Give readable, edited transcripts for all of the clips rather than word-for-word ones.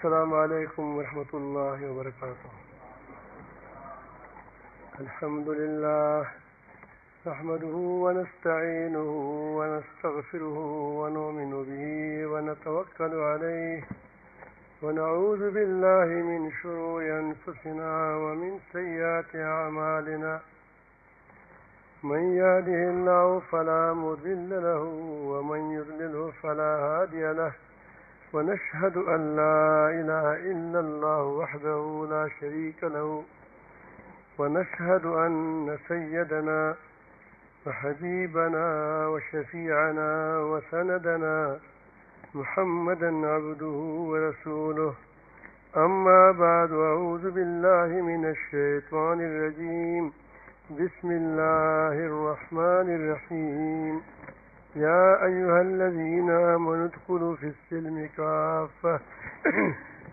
السلام علیکم ورحمۃ اللہ وبرکاتہ. الحمد للہ نحمده ونستعینه ونستغفره ونؤمن به ونتوکل علیہ ونعوذ باللہ من شرور انفسنا ومن سیئات اعمالنا من يهده الله فلا مضل له ومن يضلل فلا هادي له ونشهد أن لا إله إلا الله وحده لا شريك له ونشهد أن سيدنا وحبيبنا وشفيعنا وسندنا محمدا عبده ورسوله. أما بعد أعوذ بالله من الشيطان الرجيم. بسم الله الرحمن الرحيم. يا أيها الذين آمنوا ادخلوا في السلم كافة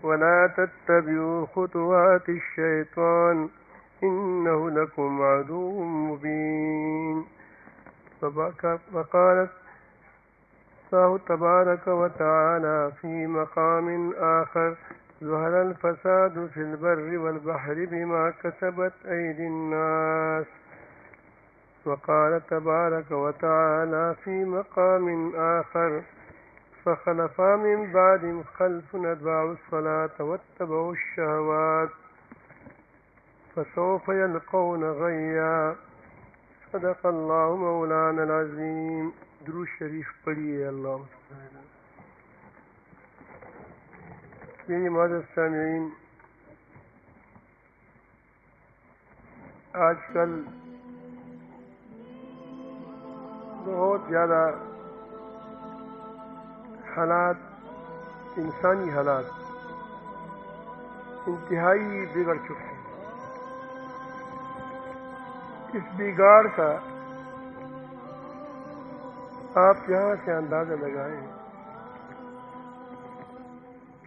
ولا تتبعوا خطوات الشيطان إنه لكم عدو مبين. وقالت الله تبارك وتعالى في مقام آخر ظهر الفساد في البر والبحر بما كسبت أيدي الناس. وقال تبارك وتعالى في مقام آخر فخلف من بعدهم خلف أتبعوا الصلاة واتبعوا الشهوات فسوف يلقون غيا. صدق الله مولانا العظيم. درود شریف پڑھیے. اللهم صل على میری معزز سامعین، آج کل بہت زیادہ حالات، انسانی حالات انتہائی بگڑ چکے ہیں. اس بگاڑ کا آپ یہاں سے اندازہ لگائیں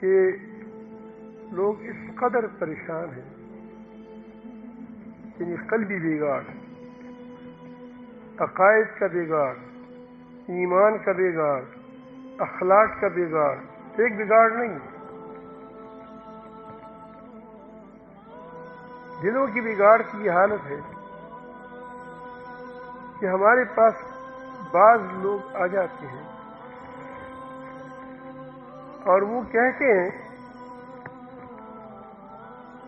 کہ لوگ اس قدر پریشان ہیں، یعنی قلبی بگاڑ، عقائد کا بگاڑ، ایمان کا بگاڑ، اخلاق کا بگاڑ. ایک بگاڑ نہیں، دلوں کی بگاڑ کی یہ حالت ہے کہ ہمارے پاس بعض لوگ آ جاتے ہیں اور وہ کہتے ہیں،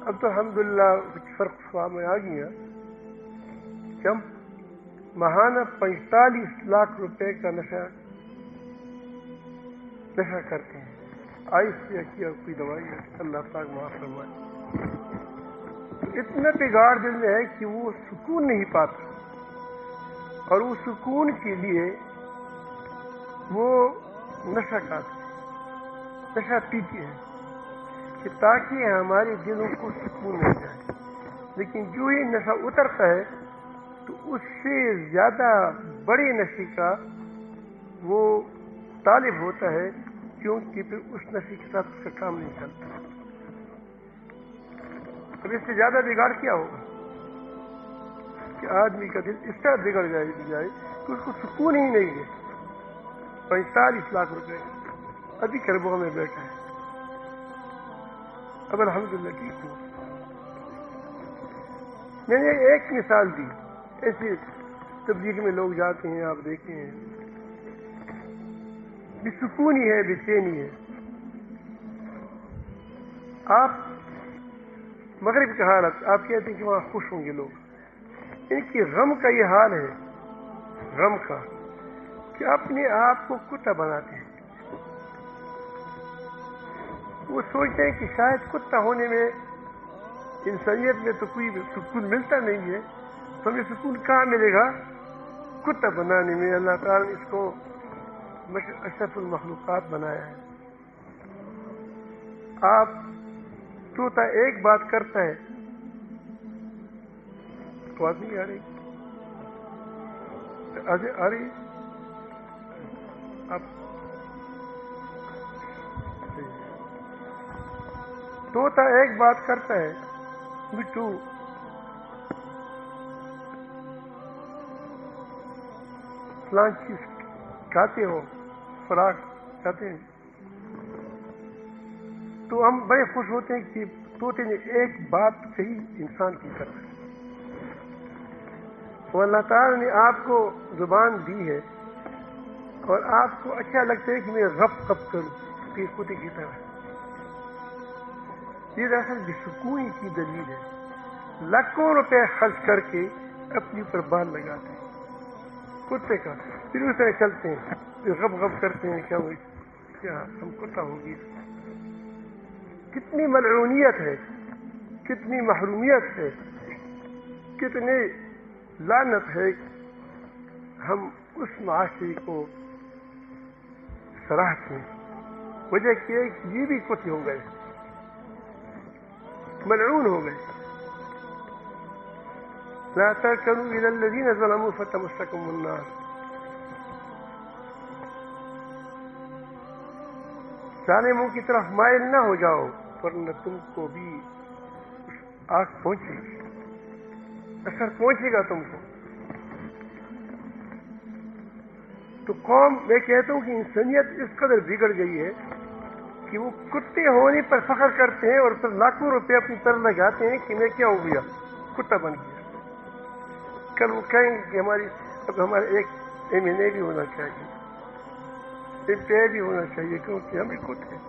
اب تو الحمدللہ کچھ فرق میں آ گیا کہ ہم ماہانہ 45 لاکھ روپے کا نشہ کرتے ہیں. آئس یا کوئی دوائی ہے، اللہ پاک معاف فرمائے. اتنا بگاڑ دل میں ہے کہ وہ سکون نہیں پاتا، اور وہ سکون کے لیے وہ نشہ کھاتے ہیں، نشہ پیتے ہیں کہ تاکہ ہمارے دلوں کو سکون مل جائے. لیکن جو ہی نشہ اترتا ہے تو اس سے زیادہ بڑے نشے کا وہ طالب ہوتا ہے، کیونکہ پھر اس نشے کے ساتھ اس کا کام نہیں چلتا. اب اس سے زیادہ بگاڑ کیا ہوگا کہ آدمی کا دل اس طرح بگڑ جائے کہ اس کو سکون ہی نہیں ہے. 45 لاکھ روپے ابھی کربوں میں بیٹھا ہے. اب الحمدللہ ٹھیک ہوں. میں نے ایک مثال دی. ایسے تبلیغ میں لوگ جاتے ہیں، آپ دیکھتے ہیں بے سکونی ہے، بے چینی ہے. آپ مغرب کی حالت آپ کہتے ہیں کہ وہاں خوش ہوں گے لوگ. ان کی غم کا یہ حال ہے، غم کا، کہ اپنے آپ کو کتا بناتے ہیں. وہ سوچتے ہیں کہ شاید کتا ہونے میں، انسانیت میں تو کوئی سکون ملتا نہیں ہے، تو ہمیں سکون کہاں ملے گا؟ کتا بنانے میں. اللہ تعالیٰ نے اس کو اشرف المخلوقات بنایا ہے. آپ طوطا ایک بات کرتا ہے، آواز نہیں آ رہی؟ آ رہی؟ آپ طوطا ایک بات کرتا ہے، مٹھو فلاں چیز کھاتے ہو، خوراک کھاتے ہیں، تو ہم بڑے خوش ہوتے ہیں کہ طوطے نے ایک بات کہی انسان کی طرح. اور اللہ تعالیٰ نے آپ کو زبان دی ہے اور آپ کو اچھا لگتا ہے کہ میں غپ غپ کروں کہ کتے کی طرح. یہ دراصل بسکونی کی دلیل ہے. لاکھوں روپے خرچ کر کے اپنی اوپر بال لگاتے ہیں کتے کا، پھر اس طرح چلتے ہیں، پھر غب غب کرتے ہیں کیا ہم کتا ہوگی. کتنی ملعونیت ہے، کتنی محرومیت ہے، کتنی لعنت ہے. ہم اس معاشرے کو سراہتے ہیں، وجہ یہ ہے کہ یہ بھی کتے ہو گئے، ملعون ہو گئے. لا ترکنوا الى الذين ظلموا فتمسكم النار. ظالموں کی طرف مائل نہ ہو جاؤ ورنہ تم کو بھی آگ پہنچے گی، اثر پہنچے گا تم کو. تو قوم، میں کہتا ہوں کہ انسانیت اس قدر بگڑ گئی ہے کہ وہ کتے ہونے پر فخر کرتے ہیں اور پھر لاکھوں روپے اپنی طرف لگاتے ہیں کہ میں کیا ہو گیا، کتا بن گیا. کل وہ کہیں گے کہ ہمارے ایک MNA بھی ہونا چاہیے، MPA بھی ہونا چاہیے، کیونکہ ہم بھی کتے ہیں.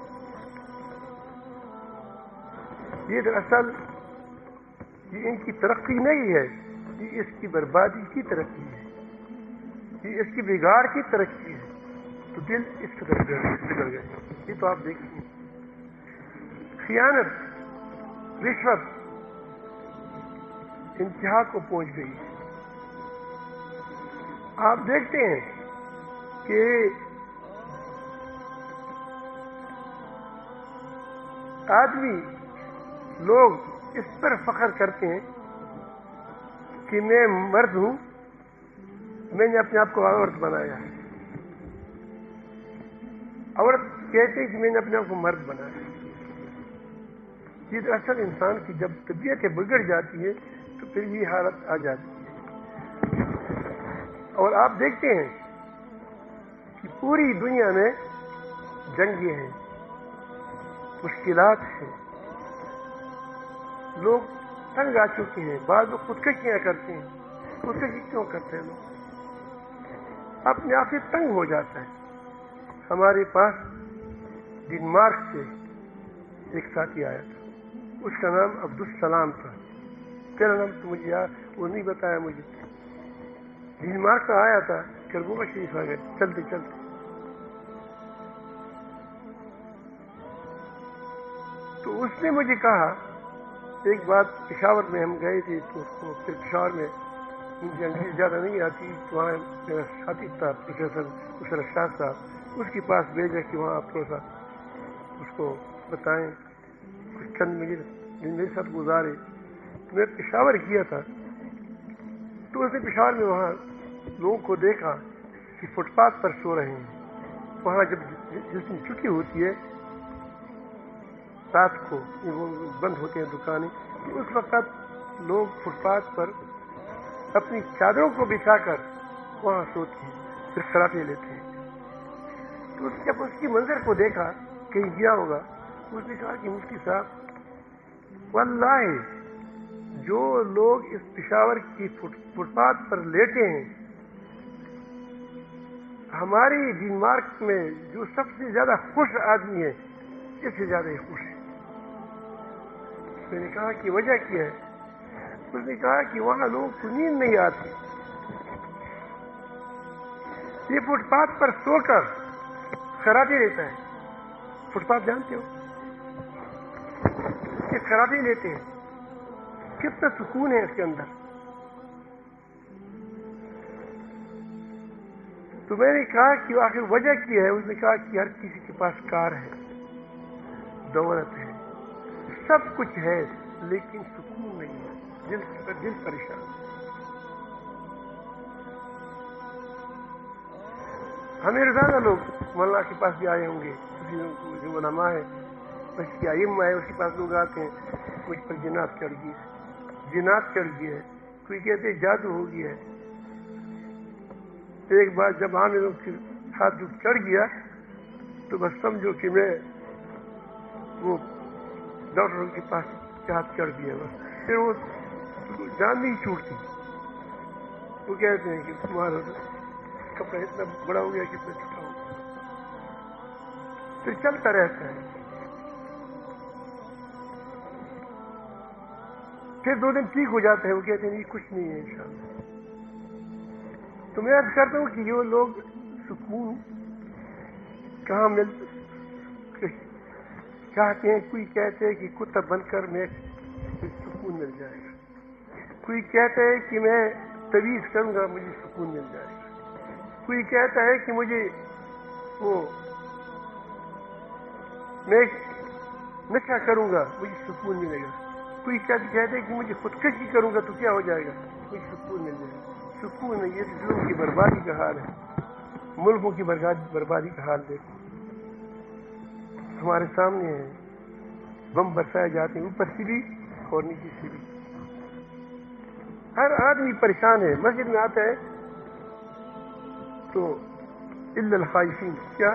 یہ دراصل یہ ان کی ترقی نہیں ہے، یہ اس کی بربادی کی ترقی ہے، یہ اس کی بگاڑ کی ترقی ہے. تو دل اس قدر بگڑ گئے. یہ تو آپ دیکھیں، خیانت، رشوت انتہا کو پہنچ گئی ہے. آپ دیکھتے ہیں کہ آدمی، لوگ اس پر فخر کرتے ہیں کہ میں مرد ہوں، میں نے اپنے آپ کو عورت بنایا ہے. عورت کہتے ہیں کہ میں نے اپنے آپ کو مرد بنایا. یہ دراصل انسان کی جب طبیعتیں بگڑ جاتی ہے تو پھر یہ حالت آ جاتی ہے. اور آپ دیکھتے ہیں کہ پوری دنیا میں جنگیں ہیں، مشکلات ہیں، لوگ تنگ آ چکے ہیں. بعض لوگ خودکشیاں کرتے ہیں. خودکشی کیوں کرتے ہیں لوگ؟ اپنے آپ سے تنگ ہو جاتا ہے. ہمارے پاس ڈنمارک سے ایک ساتھی آیا تھا، اس کا نام عبدالسلام تھا. تیرا نام تو مجھے وہ نہیں بتایا مجھے. ڈنمارک سے آیا تھا، کربوگا شریف آ گئے چلتے چلتے. تو اس نے مجھے کہا ایک بات، پشاور میں ہم گئے تھے تو پھر پشاور میں مجھے انگریزی زیادہ نہیں آتی، تو وہاں میرا ساتھی تھا پروفیسر مشرف شاہ صاحب، اس کے پاس بھیجا کہ وہاں آپ تھوڑا سا اس کو بتائیں، کچھ چند منٹ میرے ساتھ گزارے. تو میں پشاور کیا تھا، تو اس نے پشاور میں وہاں لوگوں کو دیکھا کہ فٹ پاتھ پر سو رہے ہیں. وہاں جب جس دن چھٹی ہوتی ہے رات کو، وہ بند ہوتے ہیں دکانیں، تو اس وقت لوگ فٹ پاتھ پر اپنی چادروں کو بچھا کر وہاں سوتے ہیں، پھر خراٹے لیتے ہیں. تو جب اس کی منظر کو دیکھا، کہیں گیا ہوگا، اس نے کہا کہ مفتی صاحب واللہ جو لوگ اس پشاور کی فٹ پاتھ پر لیٹے ہیں، ہماری ڈنمارک میں جو سب سے زیادہ خوش آدمی ہے اس سے زیادہ ہی خوش ہے. میں نے کہا کہ وجہ کیا ہے؟ اس نے کہا کہ وہاں لوگوں کو نیند نہیں آتی، یہ فٹ پاتھ پر سو کر خراٹے لیتا ہے. فٹ پاتھ جانتے ہو، یہ خراٹے لیتے ہیں، کتنا سکون ہے اس کے اندر. تو میں نے کہا کہ آخر وجہ کیا ہے؟ اس نے کہا کہ ہر کسی کے پاس کار ہے، دولت ہے، سب کچھ ہے، لیکن سکون نہیں ہے، دل پریشان. ہمیں روزانہ لوگ مولانا کے پاس بھی آئے ہوں گے، جو علماء ہے، اس کی علم ہے، اس کے پاس لوگ آتے ہیں، مجھ پر جنات چڑھ گئی ہے، جنات چڑھ گئی ہے، کوئی کہتے ہیں جادو ہو گیا ہے. ایک بار جب ہمیں لوگ کے ساتھ جو چڑھ گیا تو بس سمجھو کہ میں وہ ڈاکٹروں کے پاس ہاتھ چڑھ دیا بس، پھر وہ جان نہیں چھوٹتی. وہ کہتے ہیں کہ تمہارا کپڑا اتنا بڑا ہو گیا کہ اتنا چھوٹا ہو گیا. پھر چلتا رہتا ہے. پھر 2 دن ٹھیک ہو جاتا ہے. وہ کہتے ہیں یہ کچھ نہیں ہے انشاءاللہ. تو میں عرض کرتا ہوں کہ یہ لوگ سکون کہاں چاہتے ہیں. کوئی کہتے ہیں کہ کتا بن کر میں سکون مل جائے گا. کوئی کہتا ہے کہ میں تویز کروں گا مجھے سکون مل جائے گا. کوئی کہتا ہے کہ مجھے میں نشہ کروں گا مجھے سکون ملے گا. کوئی کہتے ہے کہ مجھے خودکشی کروں گا تو کیا ہو جائے گا، مجھے سکون مل جائے گا. سکون نہیں، یہ دلوں کی بربادی کا حال ہے. ملکوں کی بربادی کا حال دیکھو، ہمارے سامنے ہے. بم برسائے جاتے ہیں اوپر سے بھی اور نیچے سے بھی. ہر آدمی پریشان ہے. مسجد میں آتا ہے تو الا الخائفین، کیا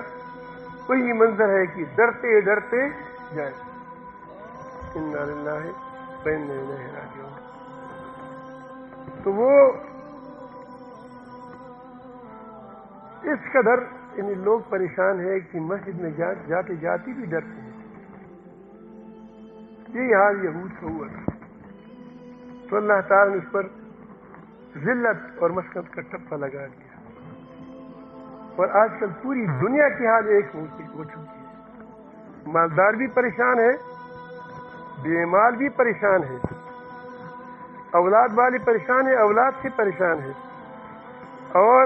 وہی منظر ہے کہ ڈرتے ڈرتے جائے. انا للہ و انا الیہ راجعون. تو وہ اس قدر لوگ پریشان ہیں کہ مسجد میں جاتے جاتے بھی ڈرتے ہیں. یہی حال یہود کا ہوا تھا. تو اللہ تعالیٰ نے اس پر ذلت اور مسکنت کا ٹپا لگا دیا. اور آج کل پوری دنیا کی حال ایک ہو چکی ہے. مالدار بھی پریشان ہے، بے مال بھی پریشان ہے، اولاد والی پریشان ہے، اولاد سے پریشان ہے، اور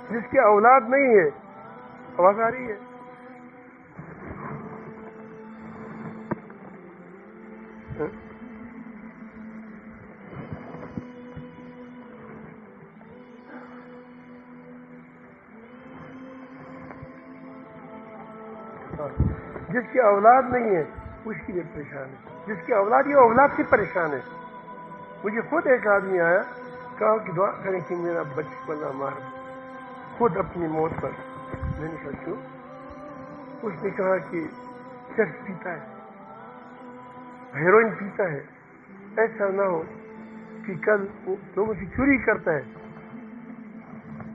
جس کی اولاد نہیں ہے آواز آ رہی ہے جس کی اولاد نہیں ہے اس کے لیے پریشان ہے. جس کی اولاد یہ اولاد سے پریشان ہے. مجھے خود ایک آدمی آیا، کہا کہ دعا کریں کہ میرا بچہ کو نہ مار دے، خود اپنی موت پر. میں نے کہا کیوں؟ اس نے کہا کہ چرس پیتا ہے، ہیروئن پیتا ہے. ایسا نہ ہو کہ کل لوگوں سے چوری کرتا ہے،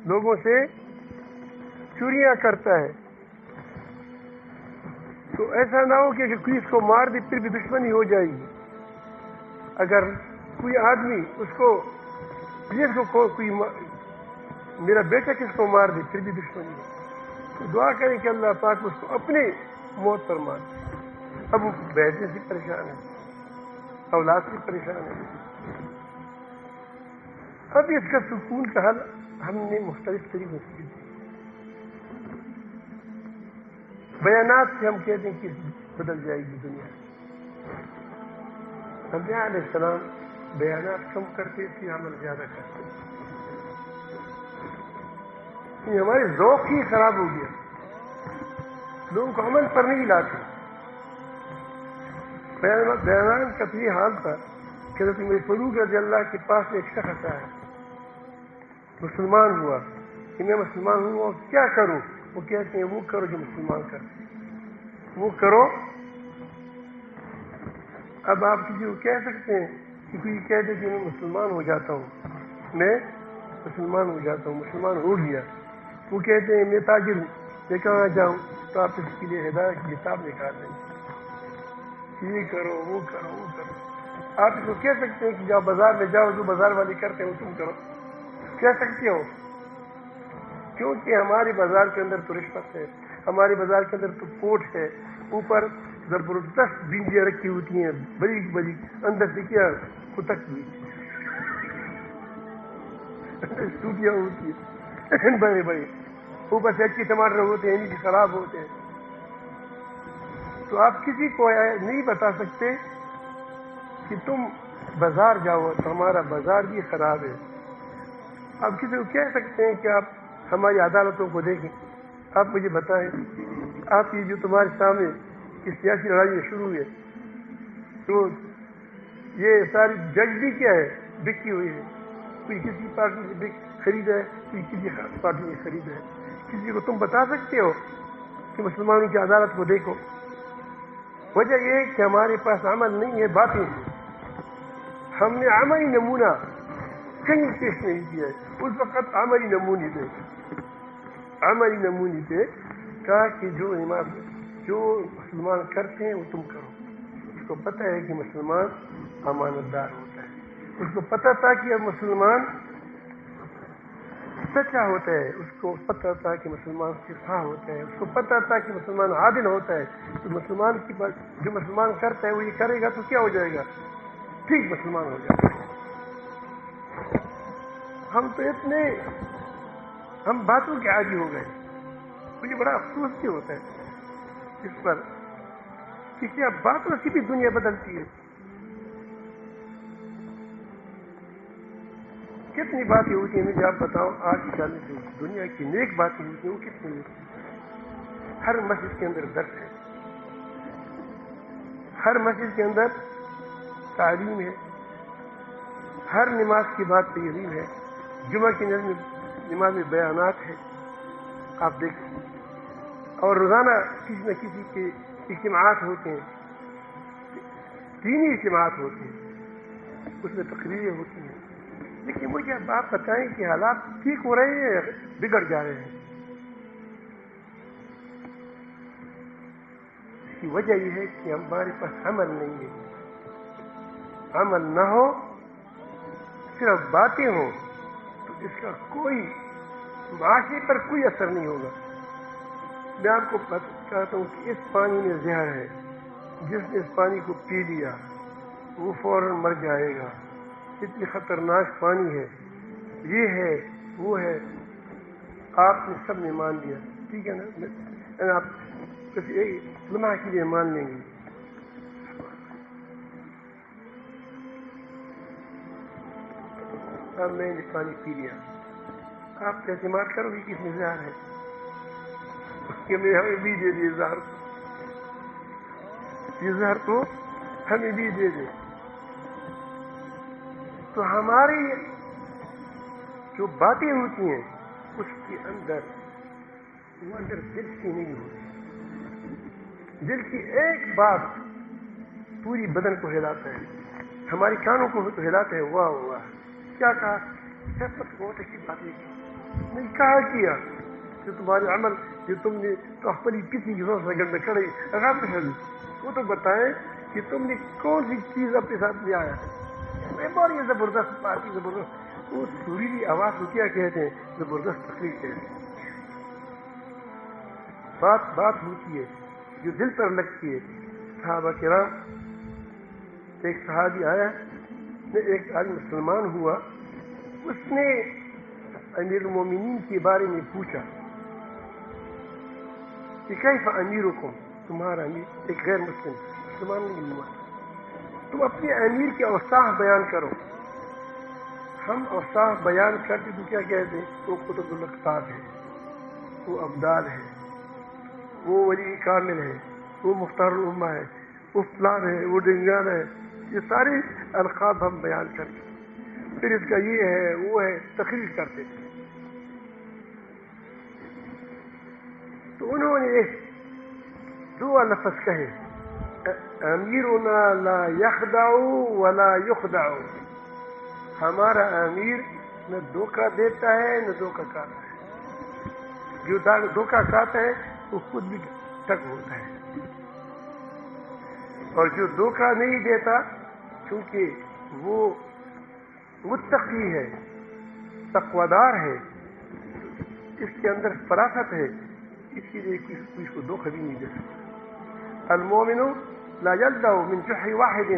لوگوں سے چوریاں کرتا ہے. تو ایسا نہ ہو کہ کوئی اس کو مار دے پھر بھی دشمنی ہو جائے گی. اگر کوئی آدمی اس کو کوئی میرا بیٹا کس کو مار دے پھر بھی دشمنی ہو. تو دعا کریں کہ اللہ پاک اس کو اپنی موت پر مار دے. اب وہ بیٹے سے پریشان ہے، اولاد سے پریشان ہے. اب اس کا سکون کا حل ہم نے مختلف طریقوں سے دی. بیانات سے ہم کہتے ہیں کہ بدل جائے گی دنیا. انبیاء علیہ السلام بیانات کم کرتے تھے، عمل زیادہ کرتے تھے. ہمارے ذوق ہی خراب ہو گیا، لوگوں کو عمل پر نہیں لاتے. بیانات کا تو یہ حال تھا کہ حضرت فاروق رضی اللہ کے پاس ایک شخص آیا، مسلمان ہوا کہ میں مسلمان ہوں اور کیا کروں. وہ کہتے ہیں وہ کرو جو مسلمان کرتے، وہ کرو. اب آپ کسی کو کہہ سکتے ہیں کہ کوئی کہہ دے کہ میں مسلمان ہو جاتا ہوں، میں مسلمان ہو جاتا ہوں، مسلمان ہو گیا. وہ کہتے ہیں میں تاجر ہوں، میں کہاں جاؤں؟ تو آپ اس کے لیے ہدایت کی کتاب نکال دیں، یہ کرو وہ کرو وہ کرو. آپ اس کو کہہ سکتے ہیں کہ جاؤ بازار میں جاؤ، جو بازار والے کرتے ہیں وہ تم کرو، کہہ سکتے ہو. کیونکہ ہمارے بازار کے اندر تو رشوت ہے، ہمارے بازار کے اندر تو کوٹ ہے، اوپر زبردست بینجیاں رکھی ہوتی ہیں بڑی بڑی، اندر سے کیا کتک ہوئی ٹوٹیاں ہوتی ہیں بڑے بڑے، اوپر سے اچھے ٹماٹر ہوتے ہیں نیچے خراب ہوتے ہیں. تو آپ کسی کو نہیں بتا سکتے کہ تم بازار جاؤ تو ہمارا بازار بھی خراب ہے. آپ کسی کو کہہ سکتے ہیں کہ آپ ہماری عدالتوں کو دیکھیں، آپ مجھے بتائیں آپ یہ جو تمہارے سامنے کہ سیاسی لڑائیاں شروع ہوئی ہے تو یہ ساری جج بھی کیا ہے بکی ہوئی ہے. کوئی کسی پارٹی سے خریدا ہے، کوئی کسی پارٹی سے خریدا ہے. کسی کو تم بتا سکتے ہو کہ مسلمانوں کی عدالت کو دیکھو. وجہ یہ کہ ہمارے پاس عمل نہیں ہے، باتیں ہیں. ہم نے عملی نمونہ کہیں پیش نہیں کیا ہے. اس وقت عملی نمونی پہ کہا کہ جو مسلمان کرتے ہیں وہ تم کرو. اس کو پتہ ہے کہ مسلمان امانت دار ہوتا ہے، اس کو پتہ تھا کہ اب مسلمان سچا ہوتا ہے، اس کو پتہ تھا کہ مسلمان صفا ہوتا ہے، اس کو پتہ تھا کہ مسلمان عادل ہوتا ہے. تو مسلمان کی بات جو مسلمان کرتا ہے وہ یہ کرے گا تو کیا ہو جائے گا؟ ٹھیک مسلمان ہو جائے گا. ہم باتوں کے عادی ہو گئے. مجھے بڑا افسوس بھی ہوتا ہے اس پر کہ کیا باتوں سے بھی دنیا بدلتی ہے. کتنی باتیں ہوتی ہیں مجھے آپ بتاؤ، آج کل جو دنیا کی نیک باتیں ہوتی ہیں وہ کتنی ہوتی ہیں. ہر مسجد کے اندر درس ہے، ہر مسجد کے اندر تعلیم ہے، ہر نماز کی بات تحریم ہے، جمعہ کی نماز میں بیانات ہے. آپ دیکھیں، اور روزانہ کسی نہ کسی کے اجتماعات ہوتے ہیں، دینی اجتماعات ہوتے ہیں، اس میں تقریریں ہوتی ہیں. لیکن مجھے اب آپ بتائیں کہ حالات ٹھیک ہو رہے ہیں یا بگڑ جا رہے ہیں؟ اس کی وجہ یہ ہے کہ ہمارے پاس عمل نہیں ہے. عمل نہ ہو، صرف باتیں ہوں، تو اس کا کوئی معاشرے پر کوئی اثر نہیں ہوگا. میں آپ کو کہتا ہوں کہ اس پانی میں زہر ہے، جس نے اس پانی کو پی لیا وہ فوراً مر جائے گا. اتنی خطرناک پانی ہے، یہ ہے وہ ہے. آپ نے سب نے مان لیا، ٹھیک ہے نا، آپ کسی ایک لمحہ کے لیے مان لیں گے. اب میں نے پانی پی لیا، آپ اعتماد کرو گے کہ اس میں زہر ہے؟ کہ میں ہمیں بھی دے دیے زہر، یہ زہر تو ہمیں بھی دے دے. تو ہماری جو باتیں ہوتی ہیں اس کے اندر وہ اندر دل کی نہیں ہوتی. دل کی ایک بات پوری بدن کو ہلاتا ہے، ہماری کانوں کو تو ہلاتا ہے. واہ واہ، کیا کہا؟ بہت اچھی بات نہیں کہا کیا کہ تمہارے عمل جو تم نے تو اپنی کسی کی روز گھر میں کھڑے وہ تو بتائیں کہ تم نے کون سی چیز اپنے ساتھ لے آیا. بڑی زبردست بات، زبردست. وہ سریلی آواز کو کیا کہتے ہیں؟ زبردست تقریر کہتے ہیں. بات ہوتی ہے جو دل پر لگتی ہے. صحابہ کرام، ایک صحابی آیا، ایک آدمی مسلمان ہوا، اس نے امیر المومنین کے بارے میں پوچھا کہ کیف امیرکم، تمہارا امیر. ایک غیر مسلمان نہیں ہوا، تم اپنے امیر کے اوصاف بیان کرو. ہم اوصاف بیان کرتے تو کیا کہتے ہیں؟ وہ قطب الاقطاب ہے، وہ ابدال ہے، وہ ولی کامل ہے، وہ مختار الامہ ہے، وہ فلان ہے، وہ ڈنگان ہے. یہ سارے القاب ہم بیان کرتے، پھر اس کا یہ ہے وہ ہے، تقریر کرتے. تو انہوں نے دو لفظ کہے، امیرنا لا یخدع ولا یخدع. ہمارا امیر نہ دھوکہ دیتا ہے نہ دھوکہ کھاتا ہے. جو دھوکہ کھاتا ہے وہ خود بھی ٹک ہوتا ہے، اور جو دھوکہ نہیں دیتا کیونکہ وہ متقی ہے، تقویدار ہے، اس کے اندر فراست ہے، اسی لیے کسی کو دھوکہ بھی نہیں دے سکتا. المومن لا یلدع من جحر واحد.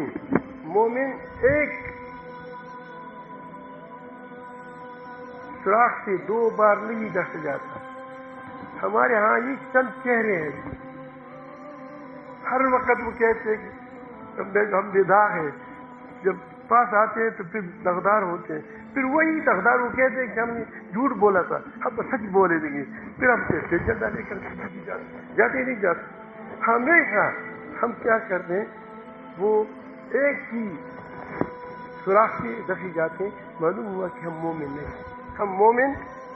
مومن ایک سوراخ سے دو بار نہیں ڈس جاتا. ہمارے ہاں یہ چند چہرے ہیں، ہر وقت وہ کہتے ہیں کہ ہم بے داغ ہیں، جب پاس آتے ہیں تو پھر دغدار ہوتے ہیں. پھر وہی دغدار وہ کہتے ہیں کہ ہم نے جھوٹ بولا تھا، ہم تو سچ بولے دیں گے. پھر ہم سے جلدہ لے کر جاتے نہیں جاتے. ہمیشہ ہم کیا کرتے ہیں، وہ ایک ہی سوراخ سے دسے جاتے ہیں. معلوم ہوا کہ ہم مومن نہیں ہیں، ہم مومن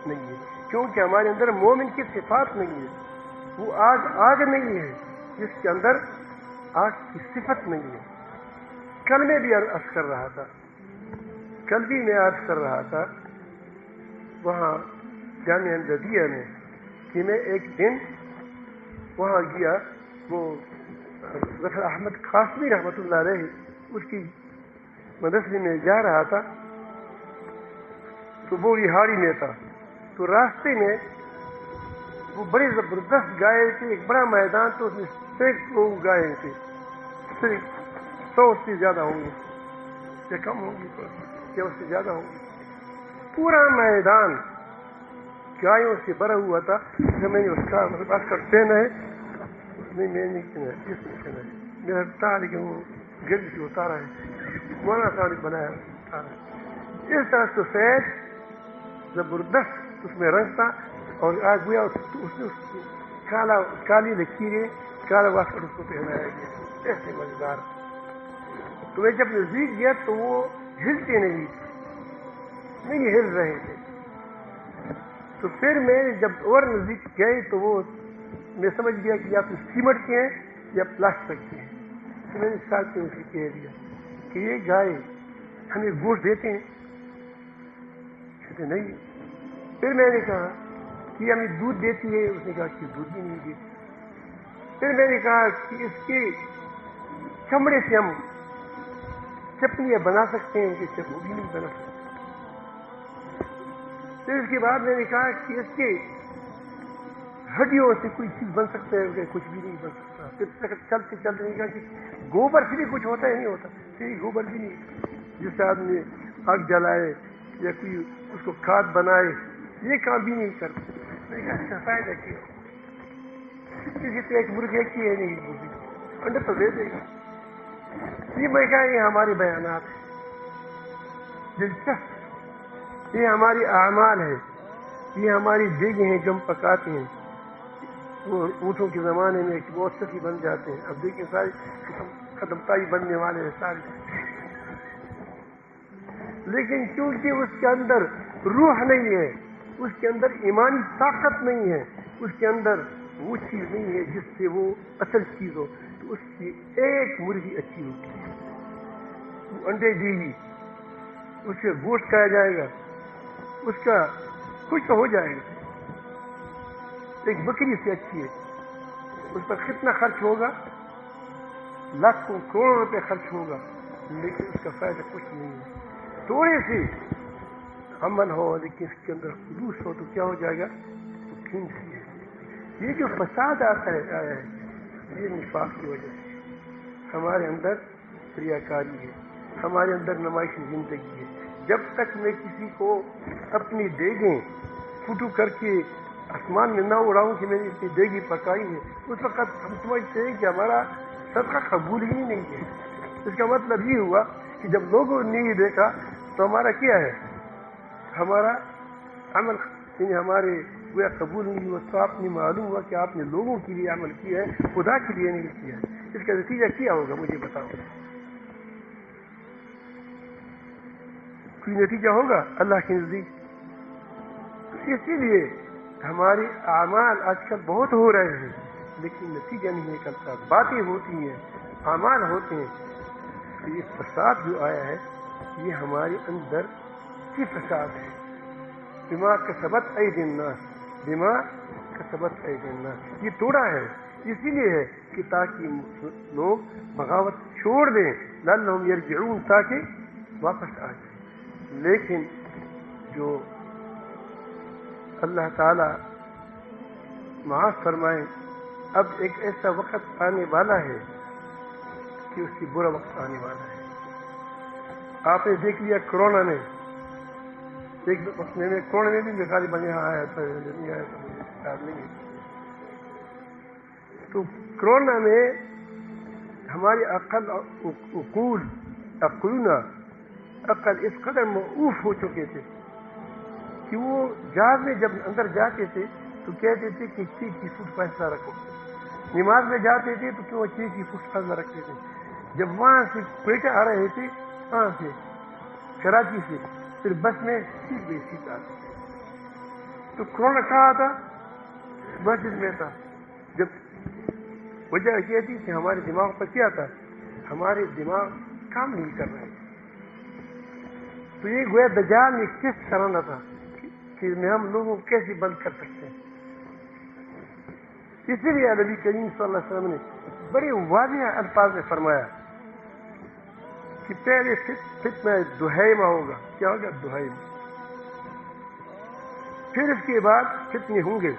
نہیں ہیں، کیونکہ ہمارے اندر مومن کی صفات نہیں ہے. وہ آگ نہیں ہے جس کے اندر آگ کی صفت نہیں ہے. کل میں بھی عرض کر رہا تھا، کل بھی میں عرض کر رہا تھا وہاں جامعہ امدادیہ میں کہ میں ایک دن وہاں گیا. وہ ظفر احمد قاسمی رحمۃ اللہ علیہ اس کی مدرسے میں جا رہا تھا، تو وہ بہاری میں تھا. تو راستے میں وہ بڑے زبردست گائے تھے، ایک بڑا میدان، تو اس میں سینکڑوں گائے تھے، صرف 100 سے زیادہ ہوں گے یا کم ہوں گی یا اس سے زیادہ ہوں گی. پورا میدان گایوں سے بھرا ہوا تھا. جب میں نے اس کا مطلب کر پہنا ہے، نہیں میں نہیں کہنا ہے، اس نے کہنا ہے میرا تھا، لیکن وہ گرد سے اتارا ہے، مولانا صاحب بنایا اتارا ہے. اس طرح سے سید زبردست اس میں رنگ تھا، اور آج گویا اس نے کالی لکیریں کالا واسکٹ اس کو پہنایا گیا، ایسے مزیدار. تو میں جب نزدیک گیا تو وہ ہلتے نہیں ہل رہے تھے. تو پھر میں جب اور نزدیک گئے تو وہ میں سمجھ گیا کہ یا تو سیمنٹ کے ہیں یا پلاسٹک کے ہیں. تو میں نے ساتھ سے اسے کہہ دیا کہ یہ گائے ہمیں گوشت دیتے ہیں؟ کہتے نہیں. پھر میں نے کہا کہ ہمیں دودھ دیتی ہے؟ اس نے کہا کہ دودھ بھی نہیں دیتی. پھر میں نے کہا کہ اس کے چمڑے سے ہم چپلیاں بنا سکتے ہیں؟ کہ وہ بھی نہیں بنا سکتے. پھر اس کے بعد میں نے کہا کہ اس کے ہڈیوں سے کوئی چیز بن سکتا ہے؟ کہ کچھ بھی نہیں بن سکتا. پھر چلتے چلتے میں نے کہا کہ گوبر سے بھی کچھ ہوتا ہے؟ نہیں ہوتا. پھر گوبر بھی نہیں، جس سے آدمی آگ جلائے یا کوئی اس کو کھاد بنائے، یہ کام بھی نہیں کرتا. میں نے کہا اچھا فائدہ کیا؟ کسی تو ایک مرغے کی ہے نہیں مرغی انڈے تو دے دے گا. یہ میں کہا یہ ہمارے بیانات ہیں دلچسپ، یہ ہماری اعمال ہے، یہ ہماری دیگیں ہیں جو ہم پکاتے ہیں. وہ اونٹوں کے زمانے میں ایک بہت سخی بن جاتے ہیں، اب دیکھیں سارے ختم تائی بننے والے ہیں سارے. لیکن کیونکہ اس کے اندر روح نہیں ہے، اس کے اندر ایمانی طاقت نہیں ہے، اس کے اندر وہ چیز نہیں ہے جس سے وہ اصل چیز ہو، تو اس کی ایک مرغی اچھی ہوتی ہے، وہ انڈے دے گی، اس سے گوشت کھایا جائے گا، اس کا کچھ تو ہو جائے گا. ایک بکری سے اچھی ہے، اس پر کتنا خرچ ہوگا؟ لاکھوں کروڑوں روپے خرچ ہوگا، لیکن اس کا فائدہ کچھ نہیں ہے. تھوڑے سے عمل ہو لیکن اس کے اندر خلوص ہو تو کیا ہو جائے گا؟ وہ قیمتی ہے. یہ جو فساد آیا ہے یہ نفاق کی وجہ سے. ہمارے اندر ریاکاری ہے، ہمارے اندر نمائشی زندگی ہے. جب تک میں کسی کو اپنی دیگیں فوٹو کر کے آسمان میں نہ اڑاؤں کہ میں نے اتنی دیگی پکائی ہے، اس وقت ہم سمجھتے ہیں کہ ہمارا صدقہ قبول ہی نہیں ہے. اس کا مطلب یہ ہوا کہ جب لوگوں نے یہ دیکھا تو ہمارا کیا ہے؟ ہمارا عمل یعنی ہمارے گویا قبول نہیں ہوا. تو آپ نے معلوم ہوا کہ آپ نے لوگوں کے لیے عمل کیا ہے، خدا کے لیے نہیں کیا ہے. اس کا نتیجہ کیا ہوگا مجھے بتاؤ؟ کوئی نتیجہ ہوگا اللہ کے نزدیک؟ اسی لیے ہمارے اعمال آج کل بہت ہو رہے ہیں لیکن نتیجہ نہیں نکلتا. باتیں ہوتی ہیں، اعمال ہوتے ہیں. تو یہ فساد جو آیا ہے یہ ہمارے اندر کی فساد ہے. دماغ کا سبت ایدی الناس، دماغ کا سبت ایدی الناس، یہ توڑا ہے. اسی لیے ہے کہ تاکہ لوگ بغاوت چھوڑ دیں، لعلہم یرجعون، تاکہ واپس آ جائیں. لیکن جو اللہ تعالی معاف فرمائے، اب ایک ایسا وقت آنے والا ہے کہ اس کی برا وقت آنے والا ہے. آپ نے دیکھ لیا کرونا میں، ایک وقت میں کرونا میں بھی مثالی بنے آیا تھا، نہیں آیا تھا مجھے یاد نہیں ہے. تو کرونا میں ہماری عقل اس قدر موقوف ہو چکے تھے کہ وہ جہاز میں جب اندر جاتے تھے تو کہتے تھے کہ 6 فٹ فاصلہ رکھو. نماز میں جاتے تھے تو کیوں 6 فٹ فاصلہ رکھتے تھے. جب وہاں سے کوئٹہ آ رہے تھے، وہاں سے کراچی سے، پھر بس میں سیٹ آتی. تو کرونا کہاں تھا؟ مسجد میں تھا. جب وجہ یہ تھی کہ ہمارے دماغ پر کیا تھا، ہمارے دماغ کام نہیں کر رہے، تو یہ گویا دجال نے ٹیسٹ کرانا تھا کہ ہم لوگوں کو کیسے بند کر سکتے ہیں. اسی لیے نبی کریم صلی اللہ علیہ وسلم نے بڑے واضح الفاظ میں فرمایا کہ پہلے فتنہ دہیمہ ہوگا. کیا ہوگا؟ دہیمہ. پھر اس کے بعد فتنے ہوں گے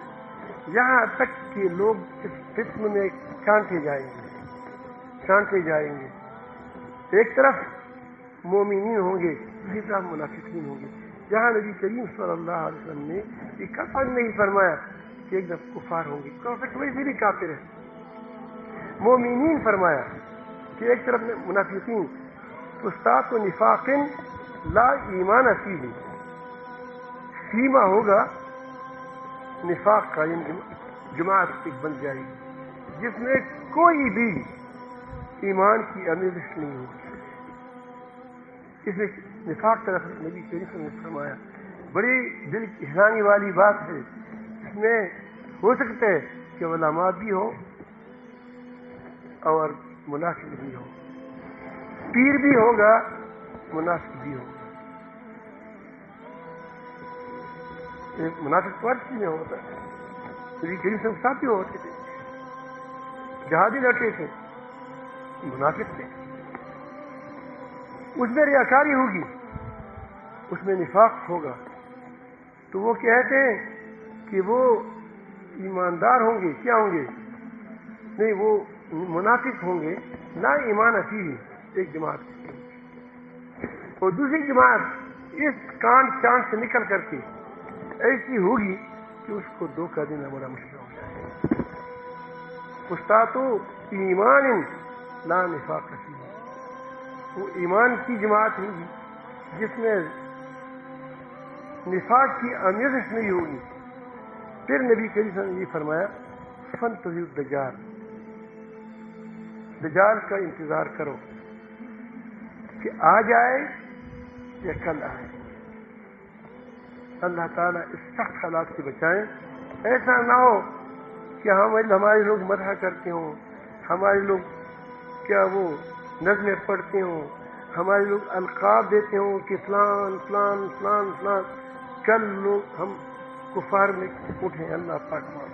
یہاں تک کہ لوگ اس فتنے میں چھانٹے جائیں گے. ایک طرف مومنین ہوں گے، دوسری طرف منافقین ہوں گے. یہاں نبی کریم صلی اللہ علیہ وسلم نے یہ قطعاً نہیں فرمایا کہ ایک دم کفار ہوں گے، ویسے بھی کافر ہے. مومنین فرمایا کہ ایک طرف منافقین. فساق و نفاق لا ایمان فیہ، سیما ہوگا نفاق کا، جماعت ایک بن جائے گی جس میں کوئی بھی ایمان کی آمیزش نہیں ہوگی. اس میں نفاق طرف نبی کریم صلی اللہ علیہ وسلم نے فرمایا بڑی دل کی ہلانے والی بات ہے. اس میں ہو سکتا ہے کہ علماء بھی ہو اور منافق بھی ہو، پیر بھی ہوگا، منافق بھی ہوگا. ایک منافق پرچی میں ہوتا ہے. نبی کریم سے ساتھی ہوتے تھے، جہادی لڑتے تھے، منافق تھے. اس میں ریاکاری ہوگی، اس میں نفاق ہوگا. تو وہ کہتے ہیں کہ وہ ایماندار ہوں گے، کیا ہوں گے؟ نہیں، وہ منافق ہوں گے. لا ایمان فیہ، ایک جماعت، اور دوسری جماعت اس کان چاند سے نکل کر کے ایسی ہوگی کہ اس کو دھوکہ دینا بڑا مشکل ہو جائے. استاد ایمان لا نفاق فیہ، وہ ایمان کی جماعت ہوگی جس میں نفاق کی آمیزش نہیں ہوگی. پھر نبی کریم صلی اللہ علیہ وسلم نے یہ فرمایا فانتظروا الدجال، دجال کا انتظار کرو کہ آ جائے یا کل آئے. اللہ تعالیٰ اس سخت حالات سے بچائیں. ایسا نہ ہو کہ ہمارے لوگ مدح کرتے ہوں، ہمارے لوگ کیا وہ نظمیں پڑھتے ہوں، ہمارے لوگ القاب دیتے ہوں کہ فلان فلان فلان فلان، کل لوگ ہم کفار میں اٹھیں. اللہ پاک مان.